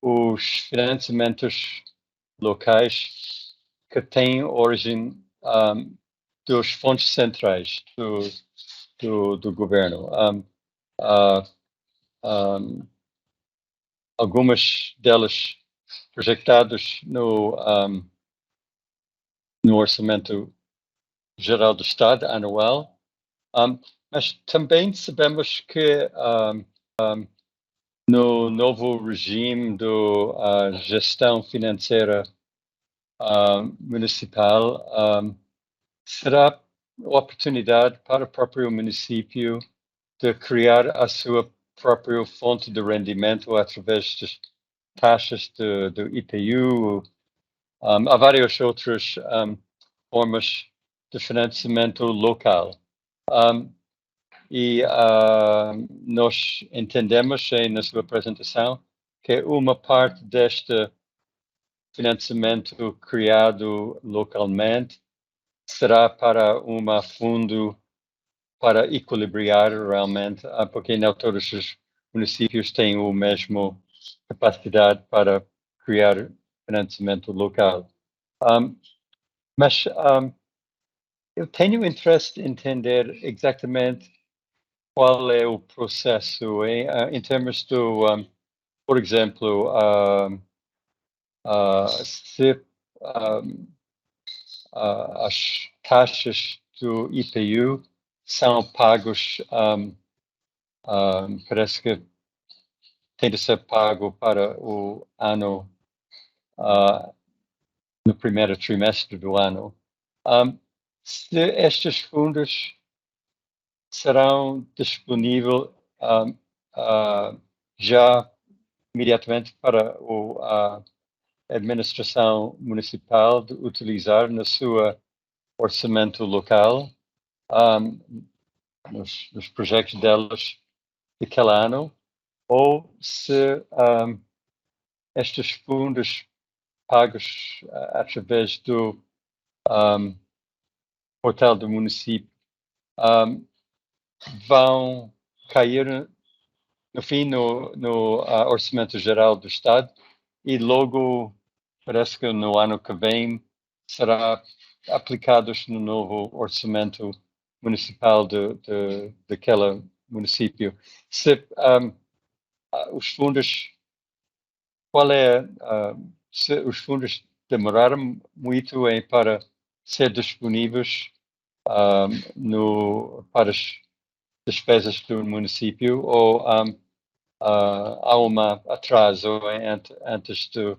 C: os financiamentos locais que têm origem dos fontes centrais do governo. Algumas delas projetadas no Orçamento Geral do Estado anual, mas também sabemos que no novo regime da gestão financeira municipal, será a oportunidade para o próprio município de criar a sua própria fonte de rendimento através das taxas do IPU. Há várias outras formas de financiamento local. E nós entendemos aí na sua apresentação que uma parte deste financiamento criado localmente será para fundo para equilibrar realmente, porque não todos os municípios têm o mesmo capacidade para criar financiamento local. Mas eu tenho interesse em entender exatamente qual é o processo em termos do, por exemplo, se as taxas do IPU são pagos, parece que tem de ser pago para o ano, no primeiro trimestre do ano. Se estes fundos serão disponíveis já imediatamente para a administração municipal de utilizar no seu orçamento local, nos projetos delas daquele ano, ou se estes fundos pagos através do portal do município vão cair no fim no orçamento geral do Estado e logo parece que no ano que vem será aplicados no novo orçamento municipal daquele município. Se os fundos, se os fundos demoraram muito para ser disponíveis para as despesas do município, ou há um atraso antes de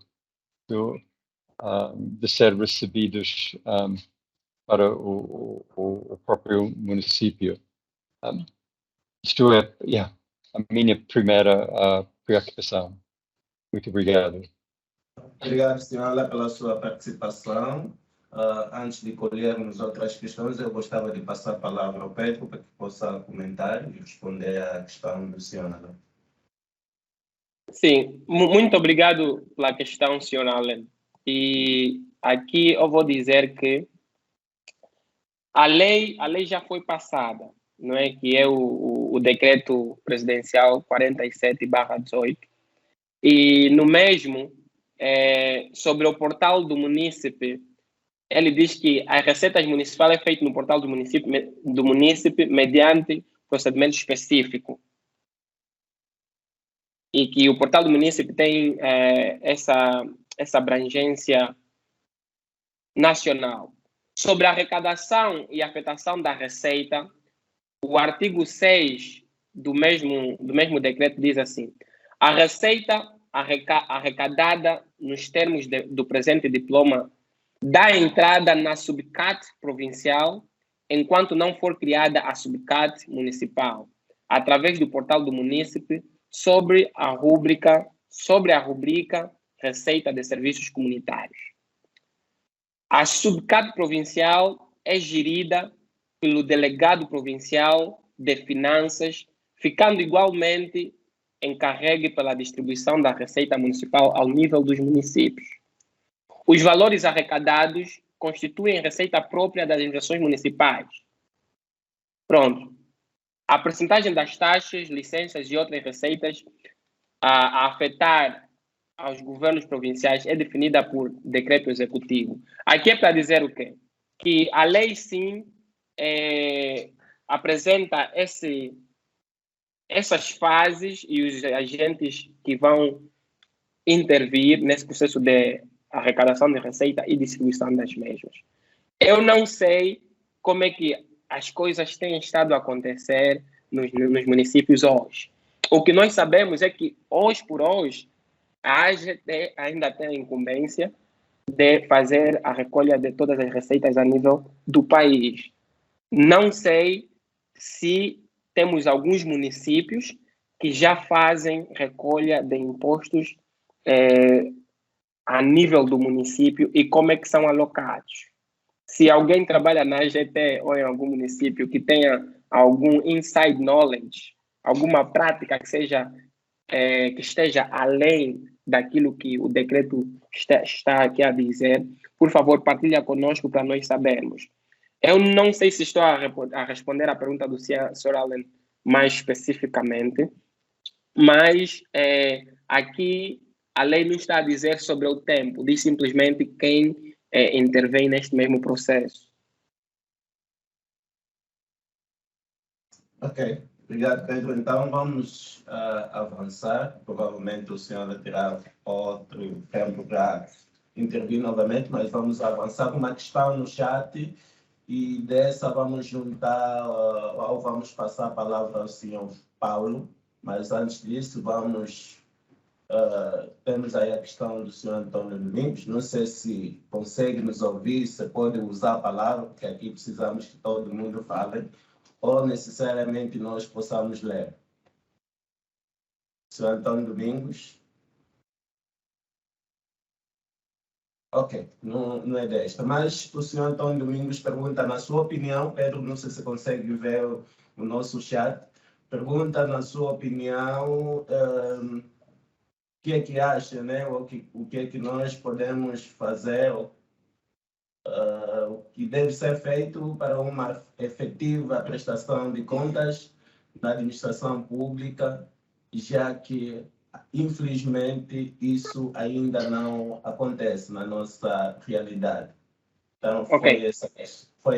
C: ser recebidos para o próprio município. Isto é a minha primeira preocupação. Muito obrigado.
A: Obrigado, senhora, pela sua participação. Antes de colhermos outras questões, eu gostaria de passar a palavra ao Pedro para que possa comentar e responder à questão do senhor.
B: Sim, muito obrigado pela questão, senhor Allen. E aqui eu vou dizer que a lei já foi passada, não é? Que é o decreto presidencial 47/18. E no mesmo, sobre o portal do munícipe, ele diz que as receitas municipais é feito no portal do município mediante procedimento específico. E que o portal do município tem essa abrangência nacional. Sobre a arrecadação e afetação da receita, o artigo 6 do mesmo decreto diz assim: a receita arrecadada nos termos do presente diploma dá entrada na subcat provincial enquanto não for criada a subcat municipal, através do portal do munícipe, sobre a rubrica Receita de Serviços Comunitários. A subcat provincial é gerida pelo delegado provincial de finanças, ficando igualmente encarregue pela distribuição da receita municipal ao nível dos municípios. Os valores arrecadados constituem receita própria das administrações municipais. Pronto. A percentagem das taxas, licenças e outras receitas a afetar aos governos provinciais é definida por decreto executivo. Aqui é para dizer o quê? Que a lei, sim, apresenta essas fases e os agentes que vão intervir nesse processo de arrecadação de receita e distribuição das mesmas. Eu não sei como é que as coisas têm estado a acontecer nos municípios hoje. O que nós sabemos é que, hoje por hoje, a AGT ainda tem a incumbência de fazer a recolha de todas as receitas a nível do país. Não sei se temos alguns municípios que já fazem recolha de impostos a nível do município e como é que são alocados. Se alguém trabalha na AGT ou em algum município que tenha algum inside knowledge, alguma prática que esteja além daquilo que o decreto está aqui a dizer, por favor, partilha conosco para nós sabermos. Eu não sei se estou a responder à pergunta do Sr. Allen mais especificamente, mas aqui a lei não está a dizer sobre o tempo, diz simplesmente quem intervém neste mesmo processo.
A: Ok, obrigado, Pedro. Então, vamos avançar. Provavelmente o senhor vai tirar outro tempo para intervir novamente, mas vamos avançar com uma questão no chat e dessa vamos juntar, ou vamos passar a palavra ao senhor Paulo, mas antes disso temos aí a questão do senhor Antônio Domingos. Não sei se consegue nos ouvir, se pode usar a palavra, porque aqui precisamos que todo mundo fale, ou necessariamente nós possamos ler. Senhor Antônio Domingos. Ok, não é desta, mas o senhor Antônio Domingos pergunta, na sua opinião, Pedro, não sei se consegue ver o nosso chat, pergunta, na sua opinião, o que é que acha, né? O que é que nós podemos fazer, o que deve ser feito para uma efetiva prestação de contas na administração pública, já que, infelizmente, isso ainda não acontece na nossa realidade. Então, foi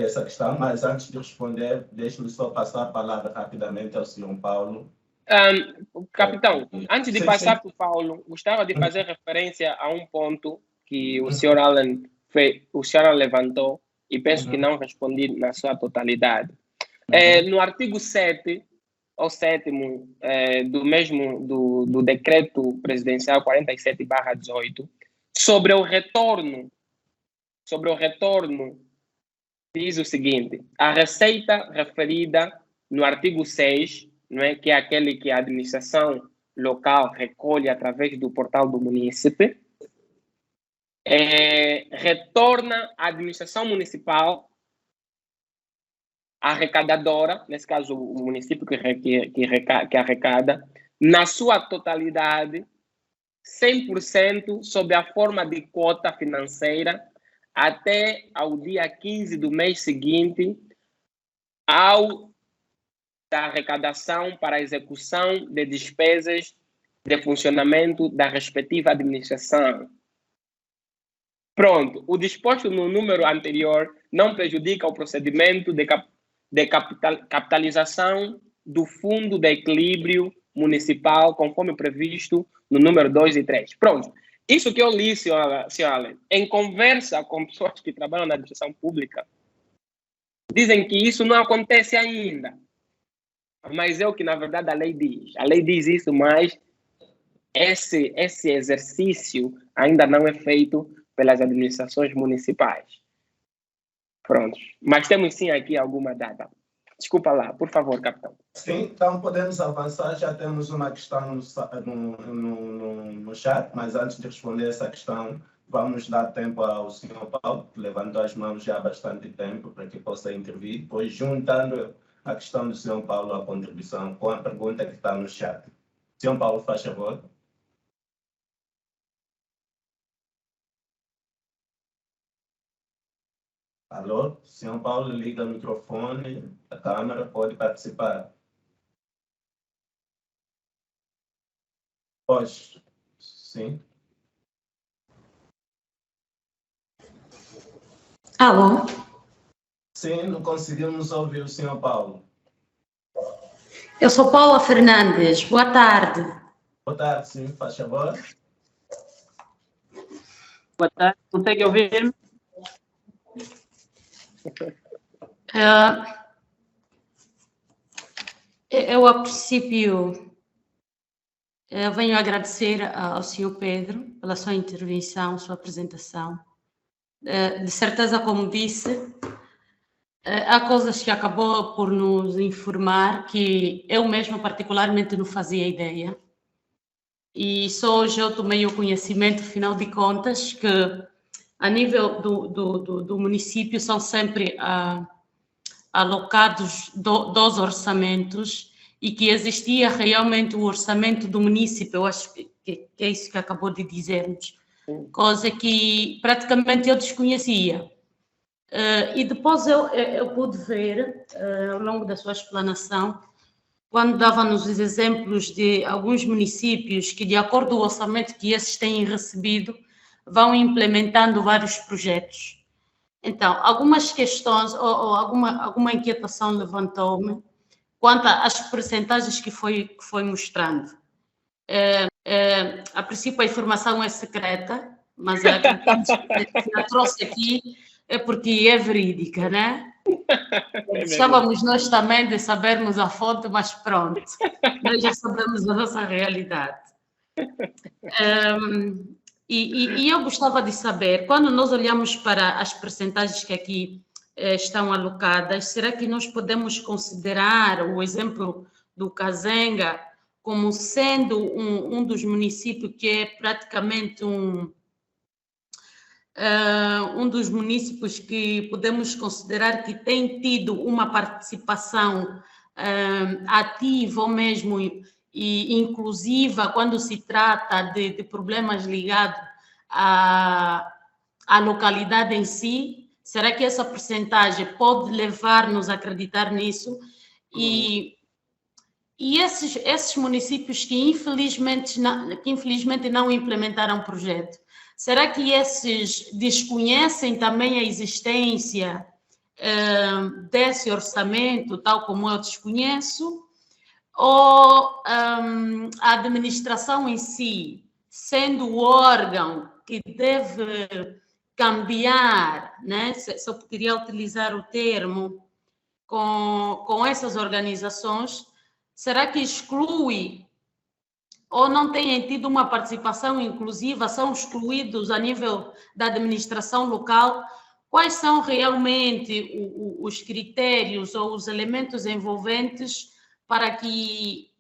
A: essa questão, mas antes de responder, deixe-me só passar a palavra rapidamente ao senhor Paulo.
B: Capitão, antes de passar para o Paulo, gostava de fazer referência a um ponto que o Sr. Allen levantou e penso que não respondi na sua totalidade. No artigo 7, ou 7º do decreto presidencial 47/18, sobre o retorno, diz o seguinte: a receita referida no artigo 6, não é, que é aquele que a administração local recolhe através do portal do munícipe, retorna à administração municipal arrecadadora, nesse caso o município que arrecada, na sua totalidade, 100% sob a forma de quota financeira, até ao dia 15 do mês seguinte da arrecadação para a execução de despesas de funcionamento da respectiva administração. Pronto, o disposto no número anterior não prejudica o procedimento de capitalização do Fundo de Equilíbrio Municipal, conforme previsto no número 2 e 3. Pronto. Isso que eu li, senhor Allen, em conversa com pessoas que trabalham na administração pública, dizem que isso não acontece ainda. Mas é o que, na verdade, a lei diz. A lei diz isso, mas esse exercício ainda não é feito pelas administrações municipais. Pronto. Mas temos sim aqui alguma data. Desculpa lá, por favor, capitão.
A: Sim, então podemos avançar. Já temos uma questão no chat, mas antes de responder essa questão, vamos dar tempo ao senhor Paulo, que levantou as mãos já há bastante tempo, para que possa intervir, depois juntando a questão do senhor Paulo à contribuição com a pergunta que está no chat. Senhor Paulo, faz favor. Alô? Senhor Paulo, liga o microfone, a câmera, pode participar. Pode, sim.
D: Alô?
A: Sim, não conseguimos ouvir o senhor Paulo.
D: Eu sou Paula Fernandes, boa tarde.
A: Boa tarde, sim, faz favor.
E: Boa tarde, consegue ouvir-me?
D: Eu, a princípio, venho agradecer ao Sr. Pedro pela sua intervenção, sua apresentação. De certeza, como disse, há coisas que acabou por nos informar que eu mesma particularmente não fazia ideia. E só hoje eu tomei o conhecimento, afinal de contas, que a nível do município são sempre alocados dos orçamentos e que existia realmente o orçamento do município. Eu acho que é isso que acabou de dizer-nos. Coisa que praticamente eu desconhecia. E depois eu pude ver, ao longo da sua explanação, quando dava-nos os exemplos de alguns municípios que, de acordo com o orçamento que esses têm recebido, vão implementando vários projetos. Então, algumas questões ou alguma inquietação levantou-me quanto às percentagens que foi mostrando. A princípio, a informação é secreta, mas a que eu trouxe aqui é porque é verídica, né? Estávamos nós também de sabermos a fonte, mas pronto, nós já sabemos a nossa realidade. E eu gostava de saber, quando nós olhamos para as percentagens que aqui estão alocadas, será que nós podemos considerar o exemplo do Kazenga como sendo um dos municípios que é praticamente um dos municípios que podemos considerar que tem tido uma participação ativa ou mesmo e inclusiva quando se trata de problemas ligados à localidade em si? Será que essa percentagem pode levar-nos a acreditar nisso? E esses municípios que infelizmente não implementaram o projeto, será que esses desconhecem também a existência desse orçamento, tal como eu desconheço? Ou a administração em si, sendo o órgão que deve cambiar, né, se eu poderia utilizar o termo, com essas organizações, será que exclui ou não têm tido uma participação inclusiva, são excluídos a nível da administração local? Quais são realmente os critérios ou os elementos envolventes para que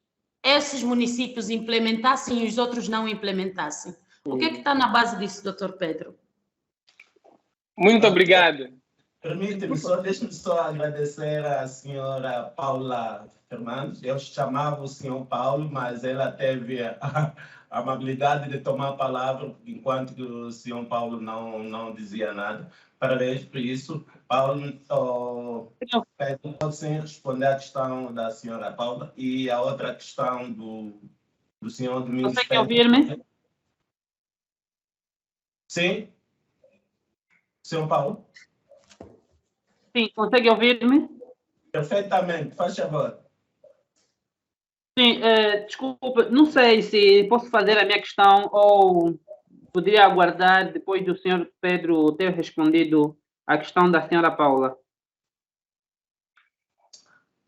D: esses municípios implementassem e os outros não implementassem? O que é que está na base disso, Dr. Pedro?
B: Muito obrigado.
A: Permite-me deixe-me só agradecer à senhora Paula Fernandes. Eu chamava o senhor Paulo, mas ela teve a amabilidade de tomar a palavra enquanto que o senhor Paulo não dizia nada. Parabéns por isso. Paulo, Pedro, pode sim responder à questão da senhora Paula e a outra questão do senhor Domingos.
E: Consegue ouvir-me?
A: Sim? Senhor Paulo?
E: Sim, consegue ouvir-me?
A: Perfeitamente, faz favor.
E: Sim, desculpa, não sei se posso fazer a minha questão ou poderia aguardar depois do senhor Pedro ter respondido a questão da senhora Paula.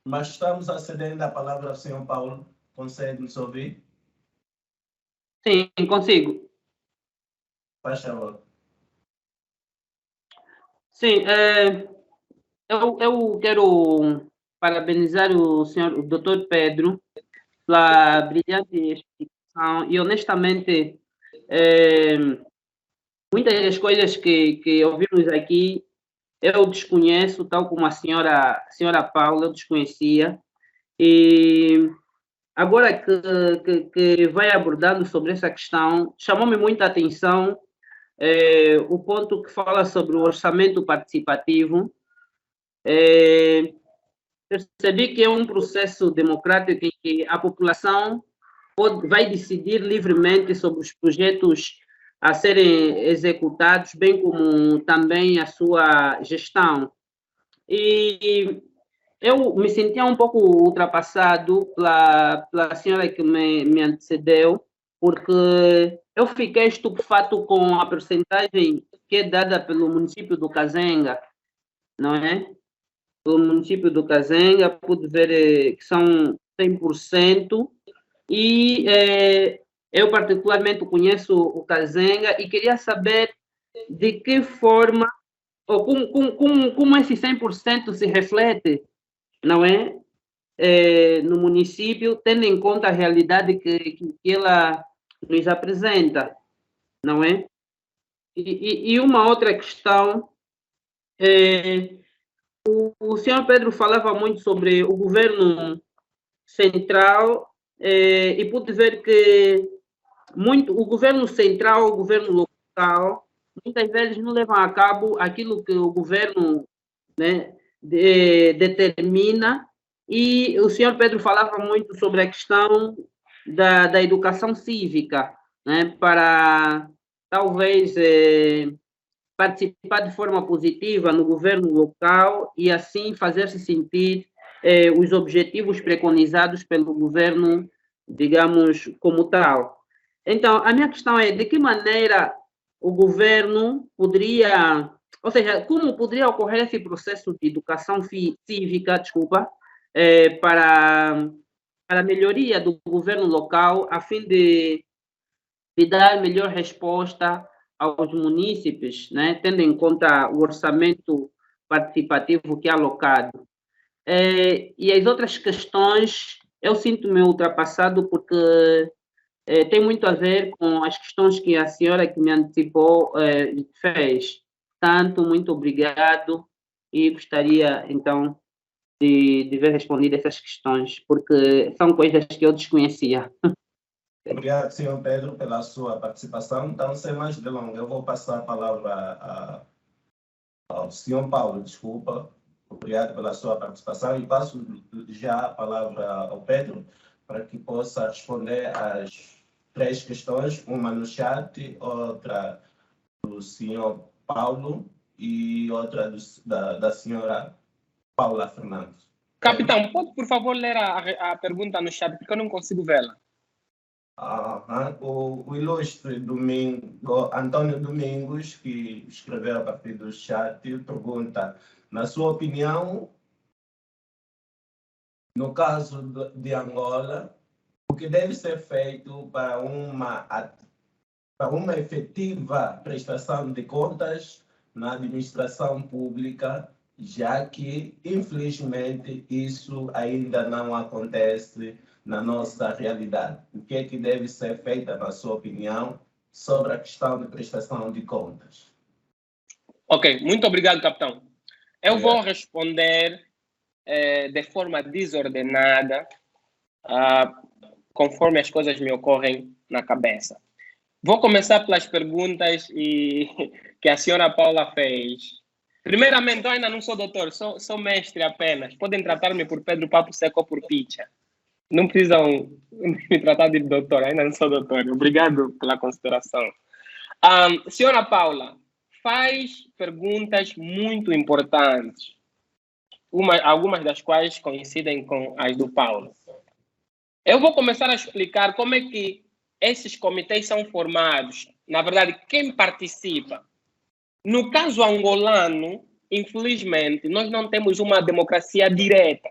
A: Mas estamos cedendo a palavra ao senhor Paulo. Consegue nos ouvir?
E: Sim, consigo.
A: Faz favor.
E: Sim, eu quero parabenizar o Dr. Pedro pela brilhante explicação e, honestamente, muitas das coisas que ouvimos aqui eu desconheço, tal como a senhora Paula, eu desconhecia. E agora que vai abordando sobre essa questão, chamou-me muita atenção o ponto que fala sobre o orçamento participativo. Percebi que é um processo democrático em que a população vai decidir livremente sobre os projetos a serem executados, bem como também a sua gestão. E eu me sentia um pouco ultrapassado pela senhora que me antecedeu, porque eu fiquei estupefato com a percentagem que é dada pelo município do Kazenga, não é? Pelo município do Kazenga, pude ver que são 100%, e eu particularmente conheço o Kazenga e queria saber de que forma, ou como esse 100% se reflete, não é? No município, tendo em conta a realidade que ela nos apresenta, não é? E uma outra questão, o senhor Pedro falava muito sobre o governo central, e pude ver que o governo central, o governo local, muitas vezes não levam a cabo aquilo que o governo, né, determina. E o senhor Pedro falava muito sobre a questão da educação cívica, né, para talvez participar de forma positiva no governo local e assim fazer-se sentir os objetivos preconizados pelo governo, digamos, como tal. Então, a minha questão é de que maneira o governo poderia, ou seja, como poderia ocorrer esse processo de educação cívica, para a melhoria do governo local, a fim de dar melhor resposta aos munícipes, né, tendo em conta o orçamento participativo que é alocado. E as outras questões, eu sinto-me ultrapassado porque tem muito a ver com as questões que a senhora que me antecipou fez. Tanto, muito obrigado e gostaria, então, de ver respondido essas questões, porque são coisas que eu desconhecia.
A: Obrigado, senhor Pedro, pela sua participação. Então, sem mais delongas, eu vou passar a palavra ao senhor Paulo, desculpa. Obrigado pela sua participação e passo já a palavra ao Pedro para que possa responder às 3 questões, uma no chat, outra do senhor Paulo e outra da senhora Paula Fernandes.
B: Capitão, pode, por favor, ler a pergunta no chat, porque eu não consigo vê-la.
A: O ilustre Antônio Domingos, que escreveu a partir do chat, pergunta, na sua opinião, no caso de Angola, o que deve ser feito para uma efetiva prestação de contas na administração pública, já que, infelizmente, isso ainda não acontece na nossa realidade. O que é que deve ser feito, na sua opinião, sobre a questão de prestação de contas?
B: Ok, muito obrigado, capitão. Eu vou responder de forma desordenada, conforme as coisas me ocorrem na cabeça. Vou começar pelas perguntas que a senhora Paula fez. Primeiramente, eu ainda não sou doutor, sou mestre apenas. Podem tratar-me por Pedro Papo Seco ou por Picha. Não precisam me tratar de doutor, ainda não sou doutor. Obrigado pela consideração. Senhora Paula, faz perguntas muito importantes, algumas das quais coincidem com as do Paulo. Eu vou começar a explicar como é que esses comitês são formados. Na verdade, quem participa. No caso angolano, infelizmente, nós não temos uma democracia direta.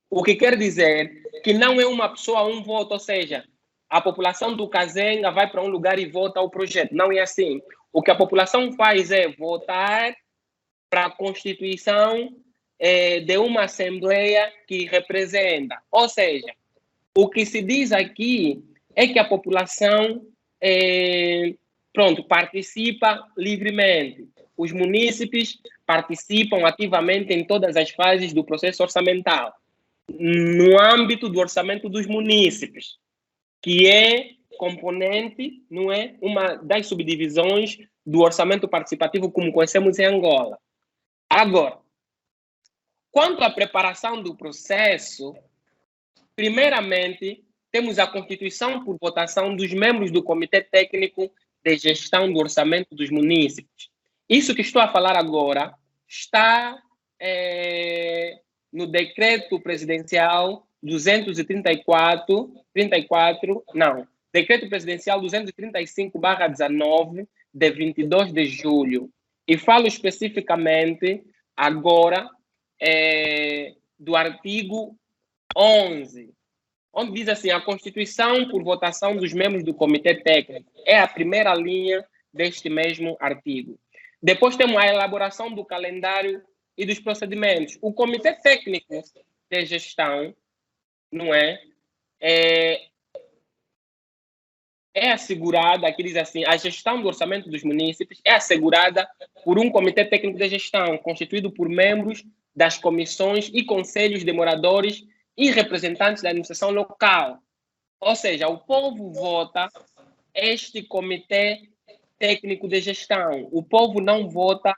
B: O que quer dizer que não é uma pessoa, um voto, ou seja, a população do Kazenga vai para um lugar e vota o projeto. Não é assim. O que a população faz é votar para a constituição de uma assembleia que representa. Ou seja, o que se diz aqui é que a população participa livremente. Os munícipes participam ativamente em todas as fases do processo orçamental, no âmbito do orçamento dos munícipes, que é componente, não é, uma das subdivisões do orçamento participativo como conhecemos em Angola. Agora, quanto à preparação do processo, primeiramente, temos a constituição por votação dos membros do Comitê Técnico de Gestão do Orçamento dos Munícipes. Isso que estou a falar agora está no Decreto Presidencial 234, Decreto Presidencial 235/19, de 22 de julho. E falo especificamente agora do artigo 11, onde diz assim: a Constituição por votação dos membros do Comitê Técnico. É a primeira linha deste mesmo artigo. Depois temos a elaboração do calendário e dos procedimentos. O Comitê Técnico de Gestão, não é assegurada, aqui diz assim, a gestão do orçamento dos munícipes é assegurada por um Comitê Técnico de Gestão, constituído por membros das comissões e conselhos de moradores e representantes da administração local. Ou seja, o povo vota este Comitê técnico de gestão. O povo não vota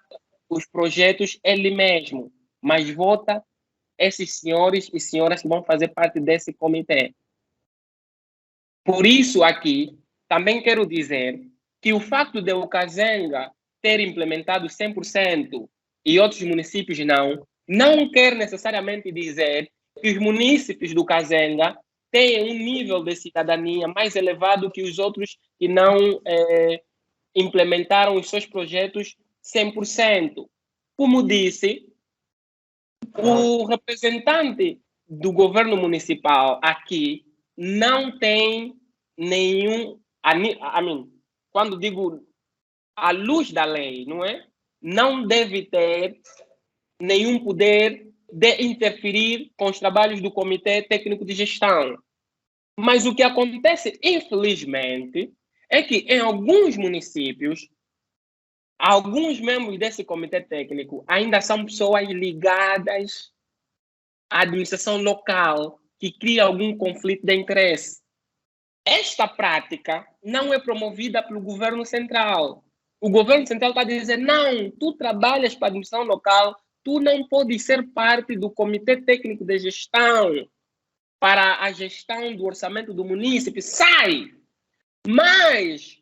B: os projetos ele mesmo, mas vota esses senhores e senhoras que vão fazer parte desse comitê. Por isso, aqui, também quero dizer que o facto de o Kazenga ter implementado 100% e outros municípios não quer necessariamente dizer que os munícipes do Kazenga têm um nível de cidadania mais elevado que os outros que não implementaram os seus projetos 100%. Como disse, o representante do governo municipal aqui não tem nenhum... quando digo à luz da lei, não é? Não deve ter nenhum poder de interferir com os trabalhos do Comitê Técnico de Gestão. Mas o que acontece, infelizmente, é que em alguns municípios, alguns membros desse comitê técnico ainda são pessoas ligadas à administração local, que cria algum conflito de interesse. Esta prática não é promovida pelo governo central. O governo central está a dizer, não, tu trabalhas para a administração local, tu não podes ser parte do comitê técnico de gestão para a gestão do orçamento do município, sai! Mas,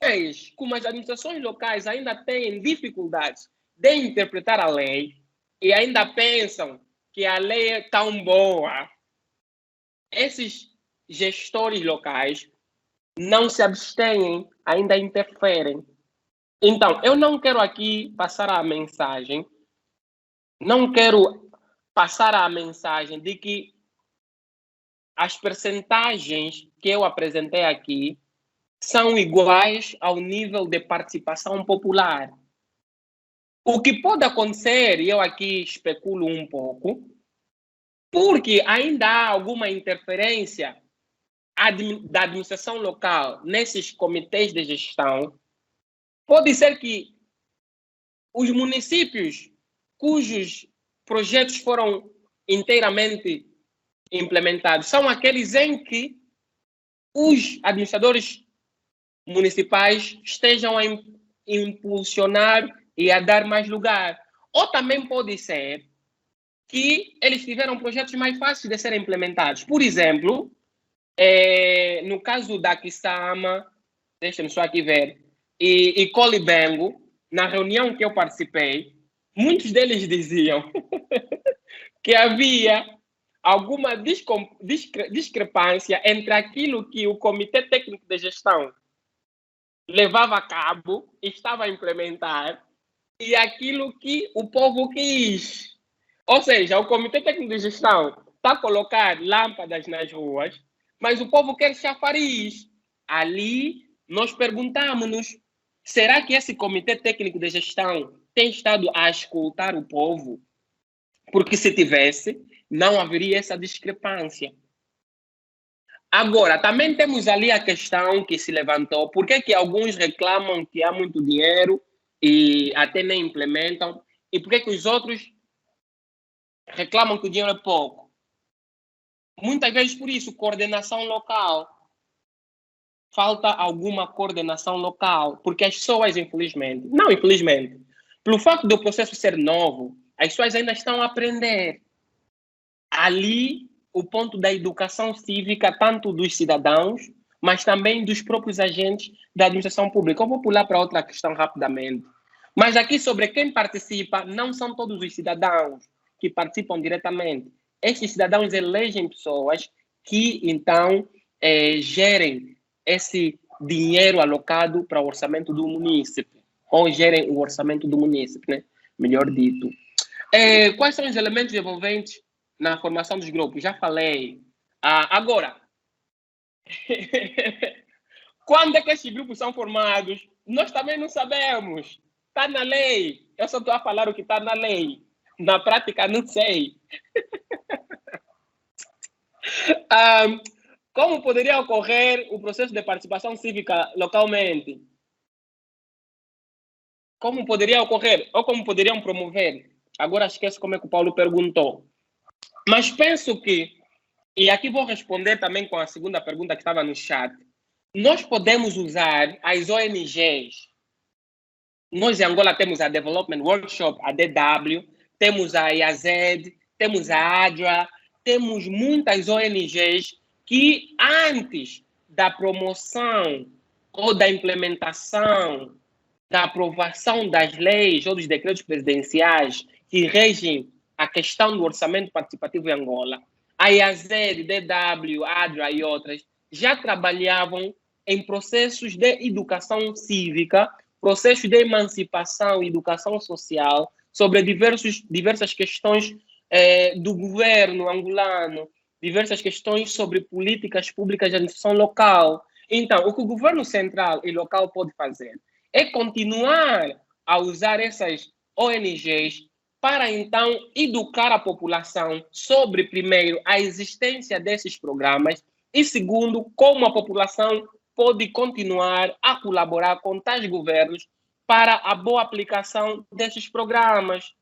B: como as administrações locais ainda têm dificuldades de interpretar a lei e ainda pensam que a lei é tão boa, esses gestores locais não se abstêm, ainda interferem. Então, eu não quero aqui passar a mensagem, de que as percentagens que eu apresentei aqui são iguais ao nível de participação popular. O que pode acontecer, e eu aqui especulo um pouco, porque ainda há alguma interferência da administração local nesses comitês de gestão, pode ser que os municípios cujos projetos foram inteiramente implementados são aqueles em que os administradores municipais estejam a impulsionar e a dar mais lugar. Ou também pode ser que eles tiveram projetos mais fáceis de serem implementados. Por exemplo, no caso da Kisama, deixa-me só aqui ver, e Colibengo, na reunião que eu participei, muitos deles diziam que havia alguma discrepância entre aquilo que o Comitê Técnico de Gestão levava a cabo, estava a implementar, e aquilo que o povo quis. Ou seja, o Comitê Técnico de Gestão está a colocar lâmpadas nas ruas, mas o povo quer chafariz. Ali, nós perguntamos-nos, será que esse Comitê Técnico de Gestão tem estado a escutar o povo? Porque se tivesse, não haveria essa discrepância. Agora, também temos ali a questão que se levantou, por que alguns reclamam que há muito dinheiro e até nem implementam, e por que os outros reclamam que o dinheiro é pouco? Muitas vezes por isso, coordenação local. Falta alguma coordenação local, porque as pessoas, infelizmente, pelo fato do processo ser novo, as pessoas ainda estão a aprender. Ali, o ponto da educação cívica, tanto dos cidadãos, mas também dos próprios agentes da administração pública. Eu vou pular para outra questão rapidamente. Mas aqui, sobre quem participa, não são todos os cidadãos que participam diretamente. Estes cidadãos elegem pessoas que, então, gerem esse dinheiro alocado para o orçamento do município, ou gerem o orçamento do município, né? Melhor dito. Quais são os elementos envolventes na formação dos grupos? Já falei. Agora, quando é que esses grupos são formados? Nós também não sabemos. Está na lei. Eu só estou a falar o que está na lei. Na prática, não sei. Como poderia ocorrer o processo de participação cívica localmente? Como poderia ocorrer? Ou como poderiam promover? Agora esqueço como é que o Paulo perguntou. Mas penso que, e aqui vou responder também com a segunda pergunta que estava no chat, nós podemos usar as ONGs nós em Angola temos a Development Workshop, a DW, temos a IAZ, temos a ADRA, temos muitas ONGs que antes da promoção ou da implementação, da aprovação das leis ou dos decretos presidenciais que regem a questão do orçamento participativo em Angola, a IAZ, DW, ADRA e outras já trabalhavam em processos de educação cívica, processos de emancipação e educação social sobre diversas questões do governo angolano, diversas questões sobre políticas públicas de administração local. Então, o que o governo central e local pode fazer é continuar a usar essas ONGs para, então, educar a população sobre, primeiro, a existência desses programas e, segundo, como a população pode continuar a colaborar com tais governos para a boa aplicação desses programas.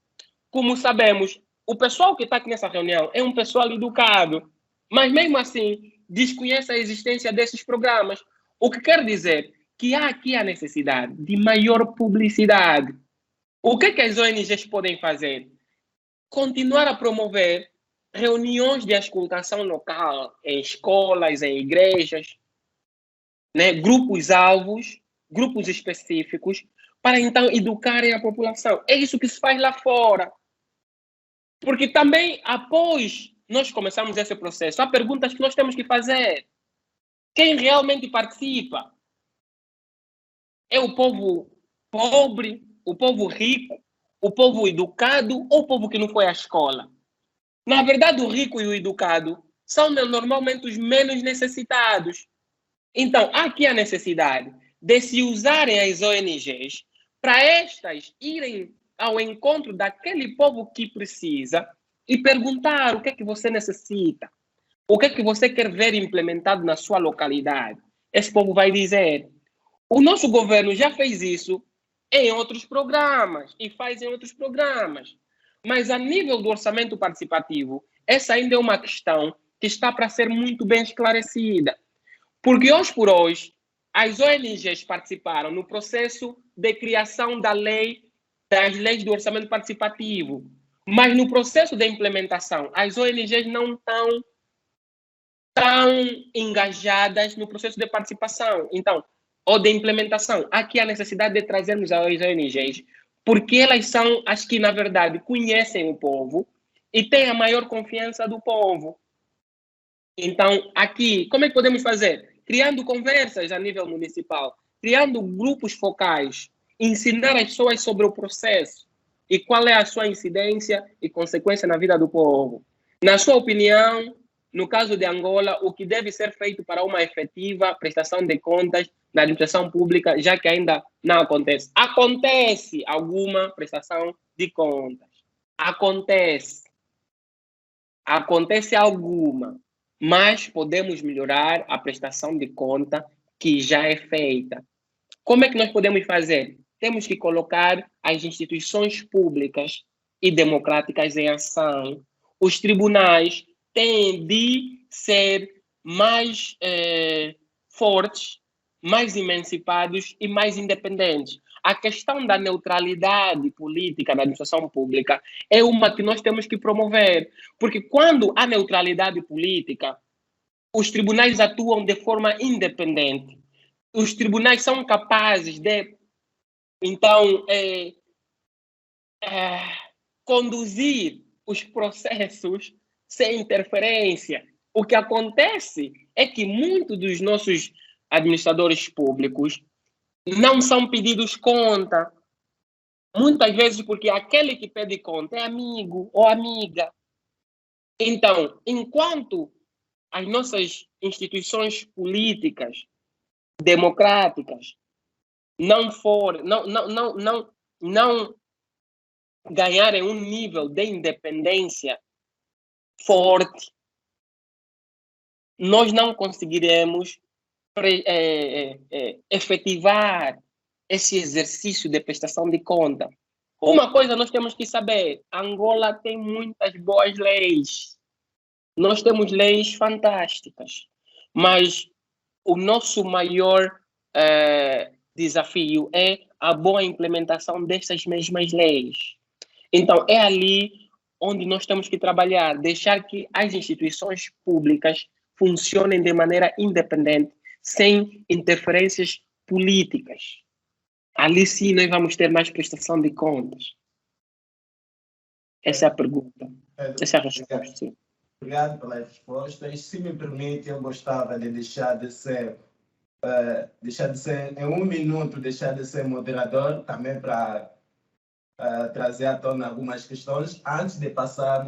B: Como sabemos, o pessoal que está aqui nessa reunião é um pessoal educado, mas mesmo assim desconhece a existência desses programas. O que quer dizer que há aqui a necessidade de maior publicidade. O que as ONGs podem fazer? Continuar a promover reuniões de auscultação local em escolas, em igrejas, né? Grupos-alvos, grupos específicos, para então educarem a população. É isso que se faz lá fora. Porque também, após nós começarmos esse processo, há perguntas que nós temos que fazer. Quem realmente participa? É o povo pobre, o povo rico, o povo educado ou o povo que não foi à escola? Na verdade, o rico e o educado são normalmente os menos necessitados. Então, há aqui a necessidade de se usarem as ONGs para estas irem ao encontro daquele povo que precisa e perguntar o que é que você necessita, o que é que você quer ver implementado na sua localidade. Esse povo vai dizer. O nosso governo já fez isso em outros programas e faz em outros programas. Mas a nível do orçamento participativo, essa ainda é uma questão que está para ser muito bem esclarecida. Porque hoje por hoje, as ONGs participaram no processo de criação das leis do orçamento participativo. Mas no processo de implementação, as ONGs não estão tão engajadas no processo de participação. Então, ou de implementação. Aqui há a necessidade de trazermos as ONGs, porque elas são as que, na verdade, conhecem o povo e têm a maior confiança do povo. Então, aqui, como é que podemos fazer? Criando conversas a nível municipal, criando grupos focais, ensinar as pessoas sobre o processo e qual é a sua incidência e consequência na vida do povo. Na sua opinião, no caso de Angola, o que deve ser feito para uma efetiva prestação de contas na administração pública, já que ainda não acontece? Acontece alguma prestação de contas. Acontece alguma, mas podemos melhorar a prestação de conta que já é feita. Como é que nós podemos fazer? Temos que colocar as instituições públicas e democráticas em ação. Os tribunais têm de ser mais fortes, mais emancipados e mais independentes. A questão da neutralidade política na administração pública é uma que nós temos que promover, porque quando há neutralidade política, os tribunais atuam de forma independente. Os tribunais são capazes de, então, conduzir os processos sem interferência. O que acontece é que muitos dos nossos administradores públicos não são pedidos conta. Muitas vezes porque aquele que pede conta é amigo ou amiga. Então, enquanto as nossas instituições políticas democráticas não ganharem um nível de independência forte, nós não conseguiremos efetivar esse exercício de prestação de conta. Uma coisa nós temos que saber: Angola tem muitas boas leis. Nós temos leis fantásticas, mas o nosso maior desafio é a boa implementação destas mesmas leis. Então, é ali onde nós temos que trabalhar, deixar que as instituições públicas funcionem de maneira independente, sem interferências políticas. Ali sim nós vamos ter mais prestação de contas. Essa é a pergunta. Essa é a resposta, sim.
A: Obrigado pelas respostas. Se me permite, eu gostava de deixar de ser, em um minuto, deixar de ser moderador, também para trazer à tona algumas questões. Antes de passar a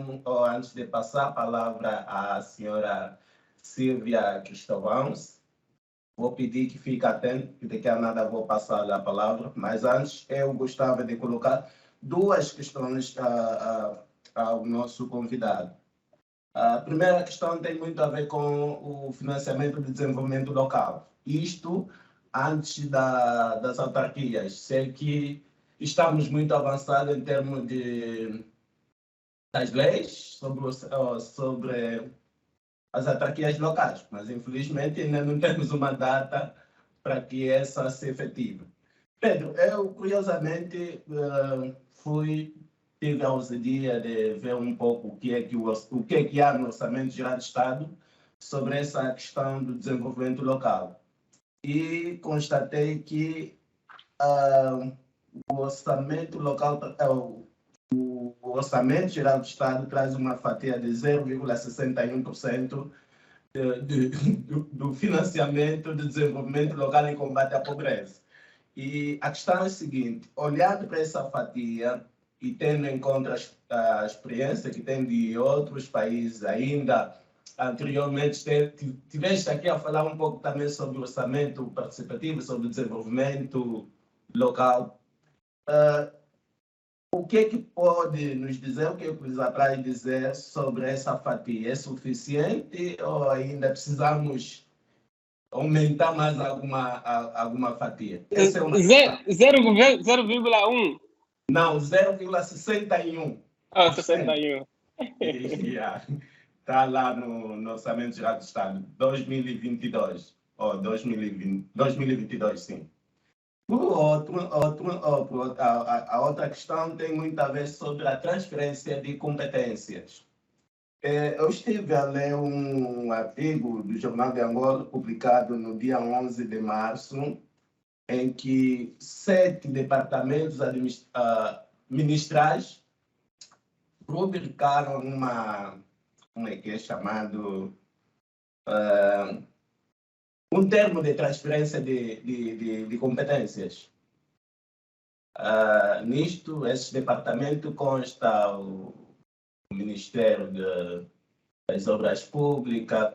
A: palavra à senhora Silvia Cristóvão, vou pedir que fique atento, que daqui a nada vou passar a palavra, mas antes eu gostava de colocar duas questões ao nosso convidado. A primeira questão tem muito a ver com o financiamento do desenvolvimento local. Isto antes das autarquias. Sei que estamos muito avançados em termos das leis sobre as autarquias locais, mas infelizmente ainda não temos uma data para que essa seja efetiva. Pedro, eu curiosamente tive a ousadia de ver um pouco o que é que há no Orçamento Geral do Estado sobre essa questão do desenvolvimento local. E constatei que o Orçamento Geral do Estado traz uma fatia de 0,61% do financiamento do desenvolvimento local em combate à pobreza. E a questão é a seguinte: olhando para essa fatia e tendo em conta a experiência que tem de outros países ainda anteriormente, tiveste aqui a falar um pouco também sobre o orçamento participativo, sobre o desenvolvimento local. O que é que pode nos dizer, o que é que nos apraz dizer sobre essa fatia? É suficiente ou ainda precisamos aumentar mais alguma fatia?
B: 0,1?
A: Não, 0,61.
B: Ah, 61.
A: Está lá no Orçamento Geral do Estado, 2022. Ou 2022, sim. A outra questão tem muito a ver sobre a transferência de competências. Eu estive a ler um artigo do Jornal de Angola, publicado no dia 11 de março, em que 7 departamentos ministrais publicaram como é que é chamado, um termo de transferência de competências. Nisto, esse departamento consta o Ministério das Obras Públicas,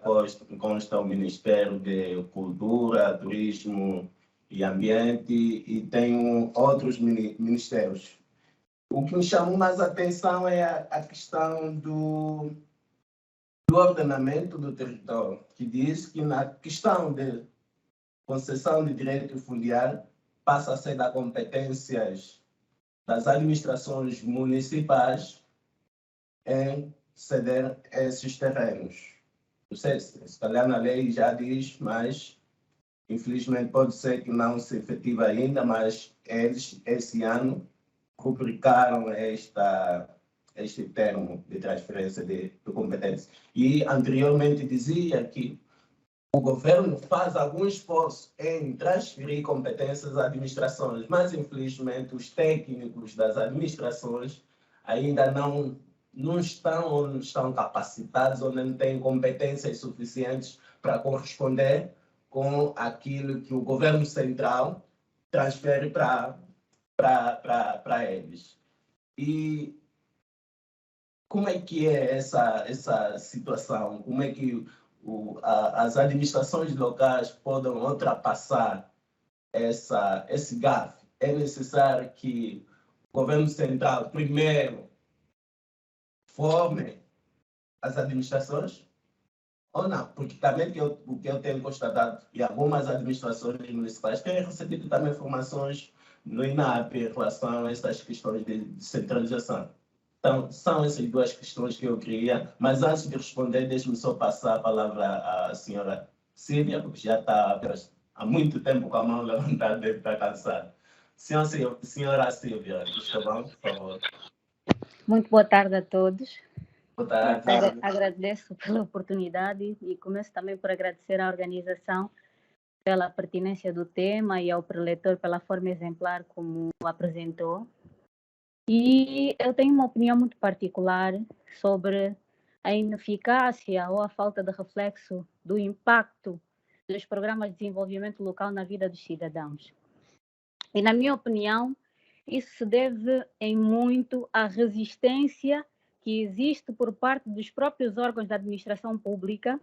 A: consta o Ministério de Cultura, Turismo e Ambiente, e tem outros ministérios. O que me chamou mais a atenção é a questão do ordenamento do território, que diz que na questão de concessão de direito fundiário passa a ser da competências das administrações municipais em ceder esses terrenos. Não sei se calhar na lei já diz, mas infelizmente pode ser que não se efetive ainda, mas eles esse ano rubricaram este termo de transferência de competência. E anteriormente dizia que o governo faz algum esforço em transferir competências às administrações, mas infelizmente os técnicos das administrações ainda não estão capacitados ou não têm competências suficientes para corresponder com aquilo que o governo central transfere para eles. E como é que é essa situação? Como é que as administrações locais podem ultrapassar esse gap? É necessário que o governo central, primeiro, forme as administrações? Ou não? Porque também o que eu tenho constatado, e algumas administrações municipais têm recebido também informações no INAP em relação a essas questões de descentralização. Então, são essas duas questões que eu queria, mas antes de responder, deixe-me só passar a palavra à senhora Silvia, porque já está há muito tempo com a mão levantada, deve estar cansada. Senhora Silvia, está bom, por favor.
F: Muito boa tarde a todos.
A: Boa tarde.
F: Agradeço pela oportunidade e começo também por agradecer à organização pela pertinência do tema e ao preletor pela forma exemplar como o apresentou. E eu tenho uma opinião muito particular sobre a ineficácia ou a falta de reflexo do impacto dos programas de desenvolvimento local na vida dos cidadãos. E, na minha opinião, isso se deve em muito à resistência que existe por parte dos próprios órgãos da administração pública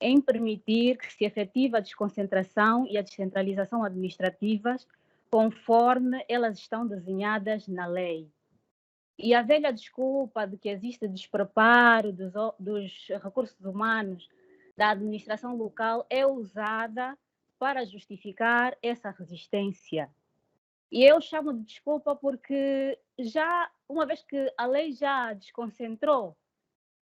F: em permitir que se efetive a desconcentração e a descentralização administrativas conforme elas estão desenhadas na lei. E a velha desculpa de que existe despreparo dos recursos humanos da administração local é usada para justificar essa resistência. E eu chamo de desculpa porque já, uma vez que a lei já desconcentrou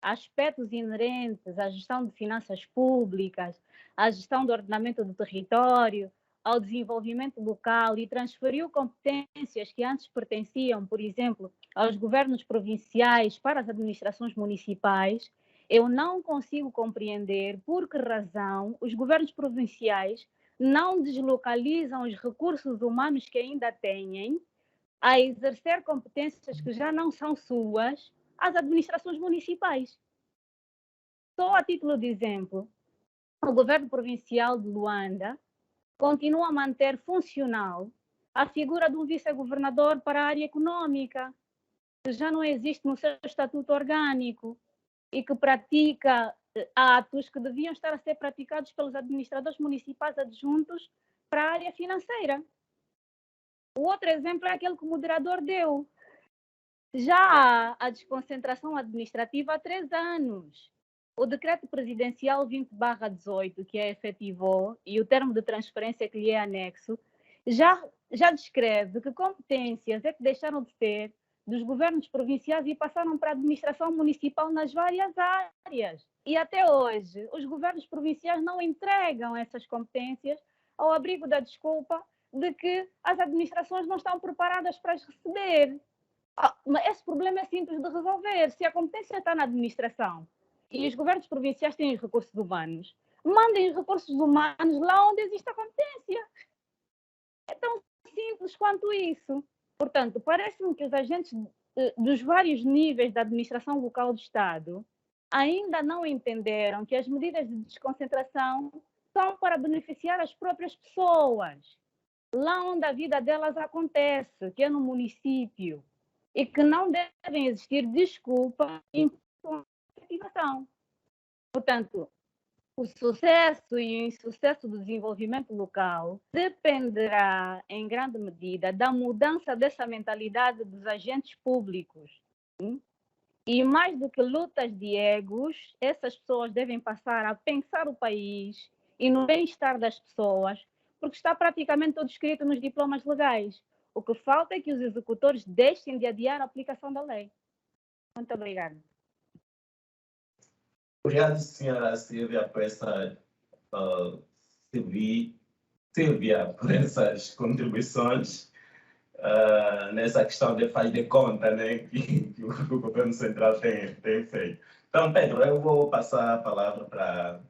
F: aspectos inerentes à gestão de finanças públicas, à gestão do ordenamento do território, ao desenvolvimento local e transferiu competências que antes pertenciam, por exemplo, aos governos provinciais para as administrações municipais, eu não consigo compreender por que razão os governos provinciais não deslocalizam os recursos humanos que ainda têm a exercer competências que já não são suas às administrações municipais. Só a título de exemplo, o governo provincial de Luanda continua a manter funcional a figura de um vice-governador para a área econômica, que já não existe no seu estatuto orgânico e que pratica atos que deviam estar a ser praticados pelos administradores municipais adjuntos para a área financeira. O outro exemplo é aquele que o moderador deu. Já há a desconcentração administrativa há 3 anos. O decreto presidencial 20/18, que a efetivou, e o termo de transferência que lhe é anexo, já descreve que competências é que deixaram de ser dos governos provinciais e passaram para a administração municipal nas várias áreas. E até hoje, os governos provinciais não entregam essas competências ao abrigo da desculpa de que as administrações não estão preparadas para as receber. Mas esse problema é simples de resolver. Se a competência está na administração e os governos provinciais têm os recursos humanos, mandem os recursos humanos lá onde existe a competência. É tão simples quanto isso. Portanto, parece-me que os agentes dos vários níveis da administração local do Estado ainda não entenderam que as medidas de desconcentração são para beneficiar as próprias pessoas, lá onde a vida delas acontece, que é no município, e que não devem existir desculpas em ativação. Portanto, o sucesso e o insucesso do desenvolvimento local dependerá, em grande medida, da mudança dessa mentalidade dos agentes públicos. E mais do que lutas de egos, essas pessoas devem passar a pensar o país e no bem-estar das pessoas, porque está praticamente tudo escrito nos diplomas legais. O que falta é que os executores deixem de adiar a aplicação da lei. Muito obrigada.
A: Obrigado, senhora Silvia, por essa por essas contribuições nessa questão de faz de conta, né, que o governo central tem feito. Então, Pedro, eu vou passar a palavra para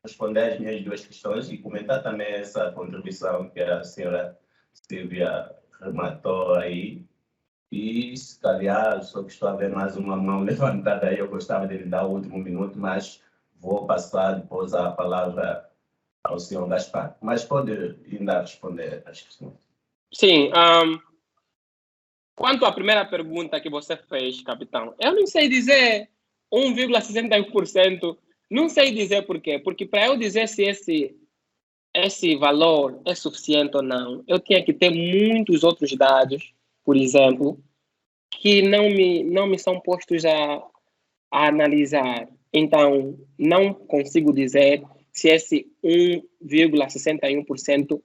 A: responder as minhas 2 questões e comentar também essa contribuição que a senhora Silvia rematou aí. E, se calhar, só que estou a ver mais uma mão levantada aí, eu gostava de lhe dar o último minuto, mas vou passar depois a palavra ao senhor Gaspar. Mas pode ainda responder às questões.
B: Sim. Quanto à primeira pergunta que você fez, capitão, eu não sei dizer 1,61%, não sei dizer por quê. Porque para eu dizer se esse valor é suficiente ou não, eu tinha que ter muitos outros dados, por exemplo, que não me são postos a analisar. Então, não consigo dizer se esse 1,61%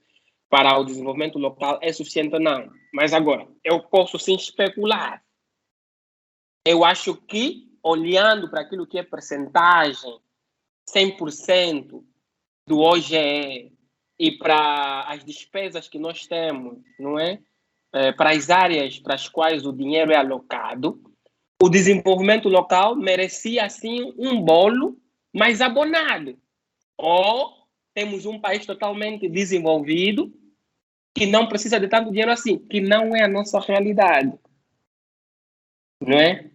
B: para o desenvolvimento local é suficiente ou não. Mas agora, eu posso sim especular. Eu acho que, olhando para aquilo que é percentagem, 100% do OGE, e para as despesas que nós temos, não é? para as áreas para as quais o dinheiro é alocado, o desenvolvimento local merecia, assim, um bolo mais abonado. Ou temos um país totalmente desenvolvido que não precisa de tanto dinheiro assim, que não é a nossa realidade. Não é?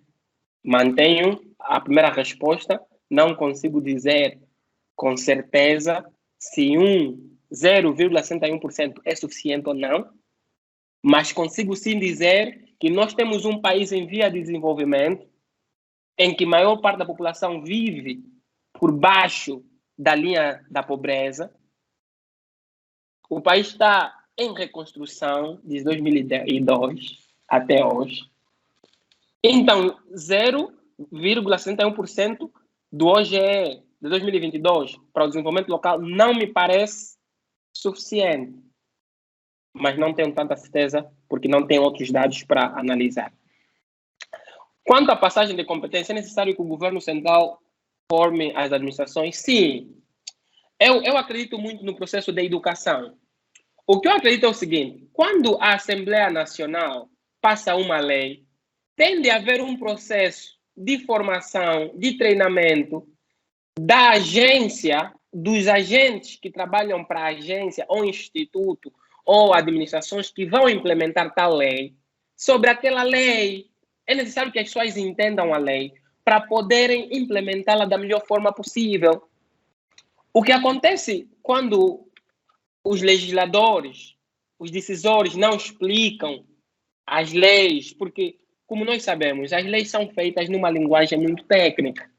B: Mantenho a primeira resposta, não consigo dizer com certeza se 0,61% é suficiente ou não, mas consigo sim dizer que nós temos um país em via de desenvolvimento em que a maior parte da população vive por baixo da linha da pobreza. O país está em reconstrução desde 2002 até hoje. Então, 0,61% do OGE de 2022 para o desenvolvimento local não me parece suficiente. Mas não tenho tanta certeza porque não tenho outros dados para analisar. Quanto à passagem de competência, é necessário que o governo central forme as administrações? Sim. Eu acredito muito no processo de educação. O que eu acredito é o seguinte: quando a Assembleia Nacional passa uma lei, tem de haver um processo de formação, de treinamento da agência, dos agentes que trabalham para a agência ou instituto ou administrações que vão implementar tal lei, sobre aquela lei. É necessário que as pessoas entendam a lei para poderem implementá-la da melhor forma possível. O que acontece quando os legisladores, os decisores não explicam as leis, porque, como nós sabemos, as leis são feitas numa linguagem muito técnica.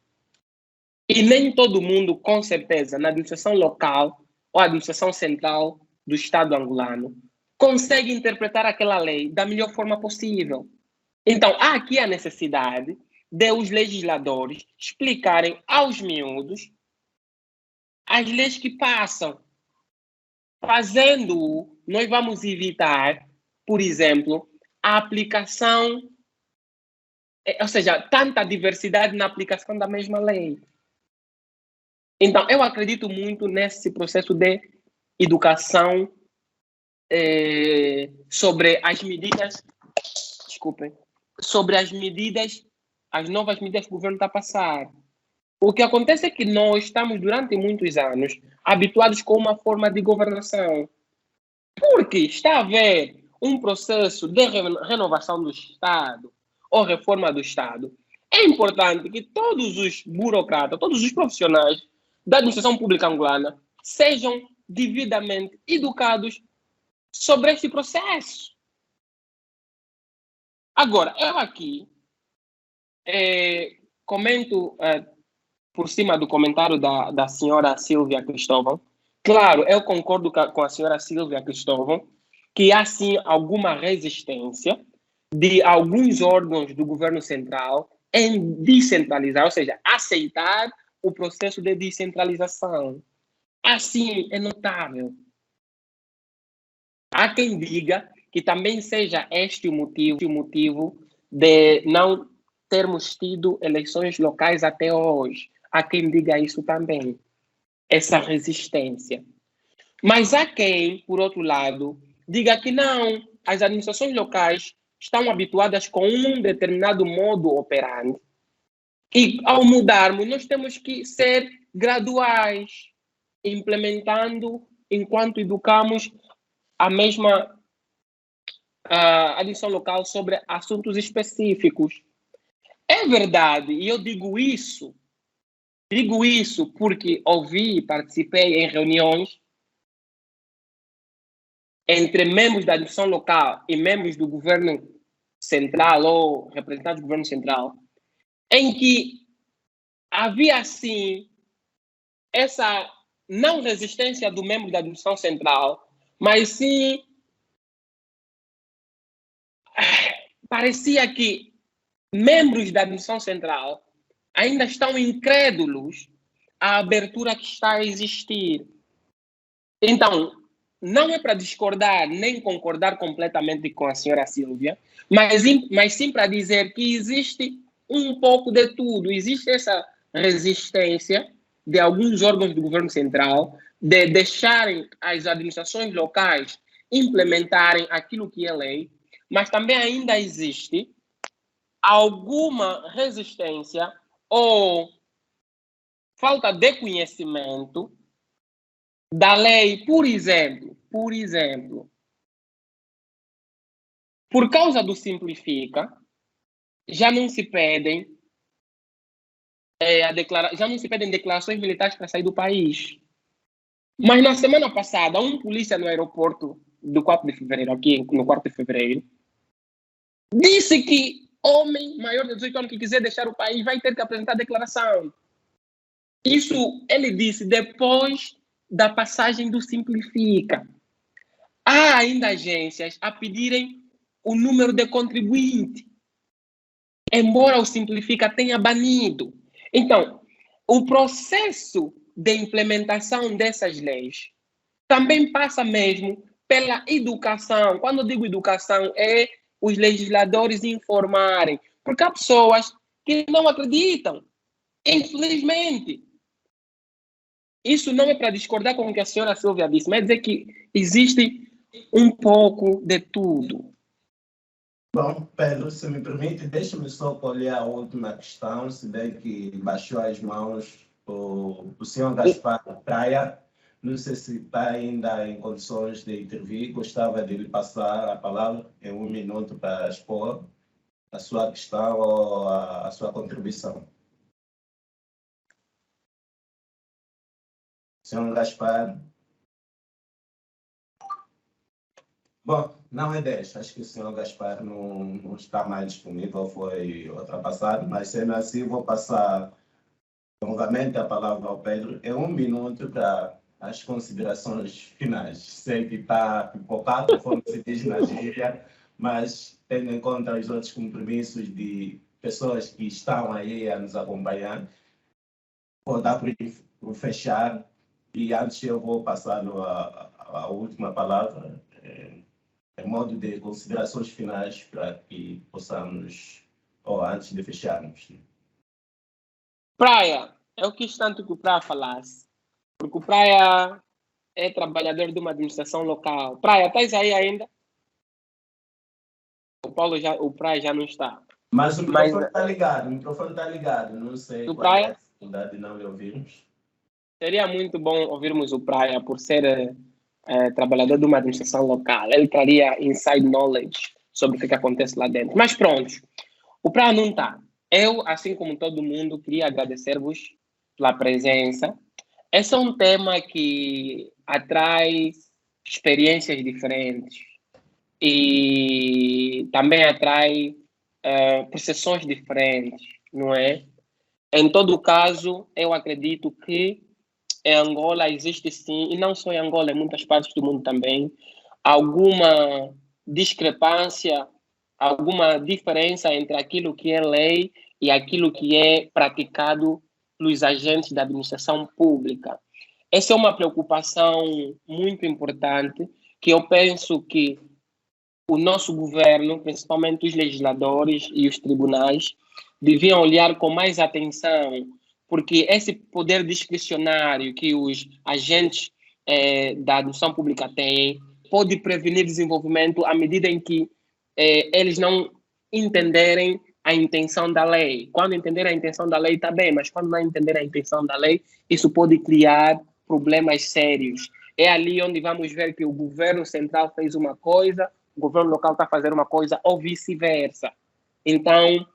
B: E nem todo mundo, com certeza, na administração local ou administração central do Estado angolano, consegue interpretar aquela lei da melhor forma possível. Então, há aqui a necessidade de os legisladores explicarem aos miúdos as leis que passam. Fazendo, nós vamos evitar, por exemplo, a aplicação, ou seja, tanta diversidade na aplicação da mesma lei. Então, eu acredito muito nesse processo de educação sobre as medidas, sobre as medidas, as novas medidas que o governo está a passar. O que acontece é que nós estamos, durante muitos anos, habituados com uma forma de governação. Porque está a haver um processo de renovação do Estado ou reforma do Estado. É importante que todos os burocratas, todos os profissionais da administração pública angolana sejam devidamente educados sobre este processo. Agora, eu aqui comento por cima do comentário da senhora Silvia Cristóvão. Claro, eu concordo com a senhora Silvia Cristóvão que há sim alguma resistência de alguns órgãos do governo central em descentralizar, ou seja, aceitar o processo de descentralização. Assim, é notável. Há quem diga que também seja este o motivo de não termos tido eleições locais até hoje. Há quem diga isso também, essa resistência. Mas há quem, por outro lado, diga que não, as administrações locais estão habituadas com um determinado modo operandi. E ao mudarmos, nós temos que ser graduais, implementando enquanto educamos a mesma administração local sobre assuntos específicos. É verdade, e eu digo isso porque ouvi e participei em reuniões entre membros da administração local e membros do governo central ou representantes do governo central, em que havia, assim, essa não resistência do membro da administração central, mas sim parecia que membros da administração central ainda estão incrédulos à abertura que está a existir. Então, não é para discordar nem concordar completamente com a senhora Silvia, mas sim para dizer que existe um pouco de tudo. Existe essa resistência de alguns órgãos do governo central de deixarem as administrações locais implementarem aquilo que é lei, mas também ainda existe alguma resistência ou falta de conhecimento da lei, por exemplo, por causa do Simplifica, já não se pedem declarações militares para sair do país. Mas na semana passada, um polícia no aeroporto do 4 de fevereiro, aqui no 4 de fevereiro, disse que homem maior de 18 anos que quiser deixar o país vai ter que apresentar declaração. Isso ele disse depois da passagem do Simplifica. Há ainda agências a pedirem o número de contribuinte, embora o Simplifica tenha banido. Então, o processo de implementação dessas leis também passa mesmo pela educação. Quando eu digo educação, é os legisladores informarem, porque há pessoas que não acreditam, infelizmente. Isso não é para discordar com o que a senhora Silvia disse, mas é dizer que existe um pouco de tudo.
A: Bom, Pedro, se me permite, deixa-me só colher a última questão, se bem que baixou as mãos o senhor Gaspar Praia. Não sei se está ainda em condições de intervir. Gostava de lhe passar a palavra em 1 minuto para expor a sua questão ou a sua contribuição. Senhor Gaspar. Bom, não é 10. Acho que o senhor Gaspar não está mais disponível, foi ultrapassado, mas sendo assim, vou passar novamente a palavra ao Pedro em 1 minuto para as considerações finais. Sei que está pipocado, como se diz na gíria, mas tendo em conta os outros compromissos de pessoas que estão aí a nos acompanhar, vou dar por fechar e antes eu vou passar a última palavra em modo de considerações finais para que possamos, ou antes de fecharmos.
B: Praia, eu quis tanto que o Praia falasse, porque o Praia é trabalhador de uma administração local. Praia, estás aí ainda? O Praia já não está.
A: Mas o microfone está ligado, não sei
B: do
A: qual é
B: Praia?
A: a dificuldade de não lhe ouvirmos.
B: Seria muito bom ouvirmos o Praia por ser trabalhador de uma administração local. Ele traria inside knowledge sobre o que acontece lá dentro. Mas pronto, o Praia não está. Eu, assim como todo mundo, queria agradecer-vos pela presença. Esse é um tema que atrai experiências diferentes e também atrai percepções diferentes, não é? Em todo caso, eu acredito que em Angola existe sim, e não só em Angola, em muitas partes do mundo também, alguma discrepância, alguma diferença entre aquilo que é lei e aquilo que é praticado pelos agentes da administração pública. Essa é uma preocupação muito importante que eu penso que o nosso governo, principalmente os legisladores e os tribunais, deviam olhar com mais atenção, porque esse poder discricionário que os agentes da administração pública têm pode prevenir desenvolvimento à medida em que eles não entenderem a intenção da lei. Quando entenderem a intenção da lei, está bem, mas quando não entenderem a intenção da lei, isso pode criar problemas sérios. É ali onde vamos ver que o governo central fez uma coisa, o governo local está fazendo uma coisa, ou vice-versa. Então,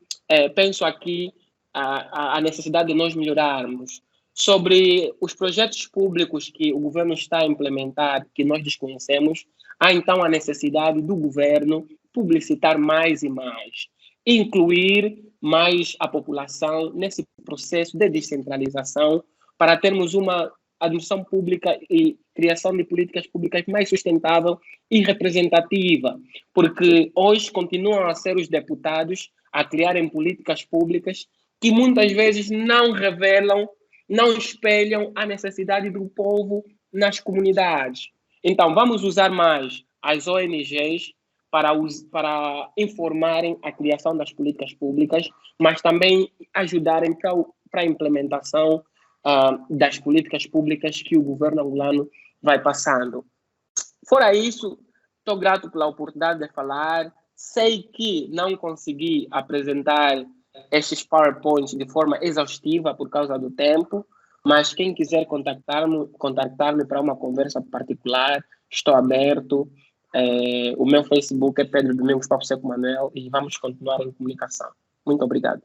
B: penso aqui a necessidade de nós melhorarmos. Sobre os projetos públicos que o governo está a implementar, que nós desconhecemos, há então a necessidade do governo publicitar mais e mais, incluir mais a população nesse processo de descentralização para termos uma administração pública e criação de políticas públicas mais sustentável e representativa, porque hoje continuam a ser os deputados a criarem políticas públicas que muitas vezes não revelam, não espelham a necessidade do povo nas comunidades. Então, vamos usar mais as ONGs para informarem a criação das políticas públicas, mas também ajudarem para a implementação das políticas públicas que o governo angolano vai passando. Fora isso, estou grato pela oportunidade de falar Sei que não consegui apresentar estes PowerPoints de forma exaustiva por causa do tempo, mas quem quiser contactar-me para uma conversa particular, estou aberto. O meu Facebook é Pedro Domingos Papo Seco Manuel e vamos continuar em comunicação. Muito obrigado.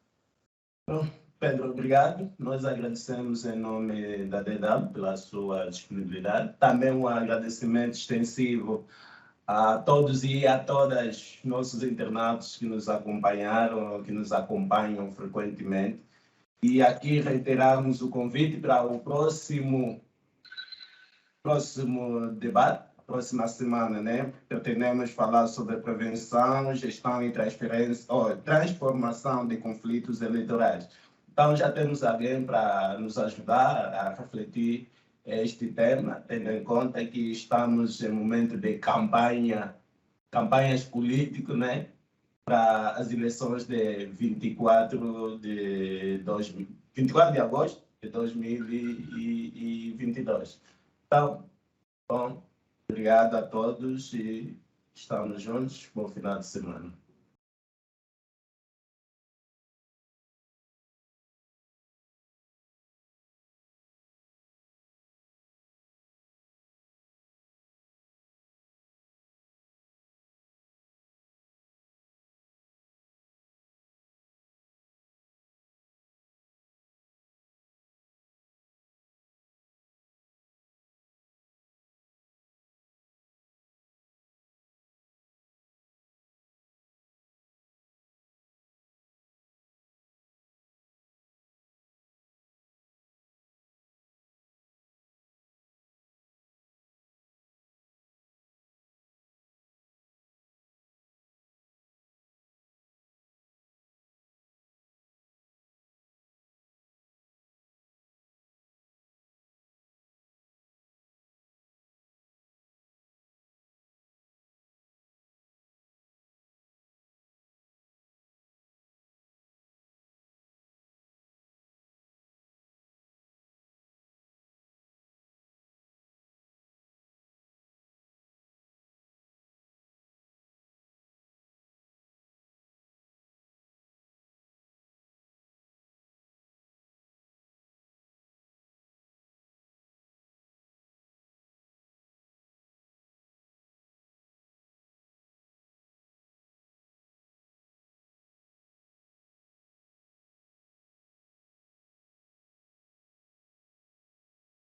A: Bom, Pedro, obrigado. Nós agradecemos em nome da DW pela sua disponibilidade. Também um agradecimento extensivo a todos e a todas nossos internautas que nos acompanharam, que nos acompanham frequentemente. E aqui reiteramos o convite para o próximo debate, próxima semana, né? Pretendemos falar sobre prevenção, gestão e transformação de conflitos eleitorais. Então, já temos alguém para nos ajudar a refletir este tema, tendo em conta que estamos em momento de campanhas políticas, né? Para as eleições de 24 de agosto de 2022. Então, bom, obrigado a todos e estamos juntos. Bom final de semana.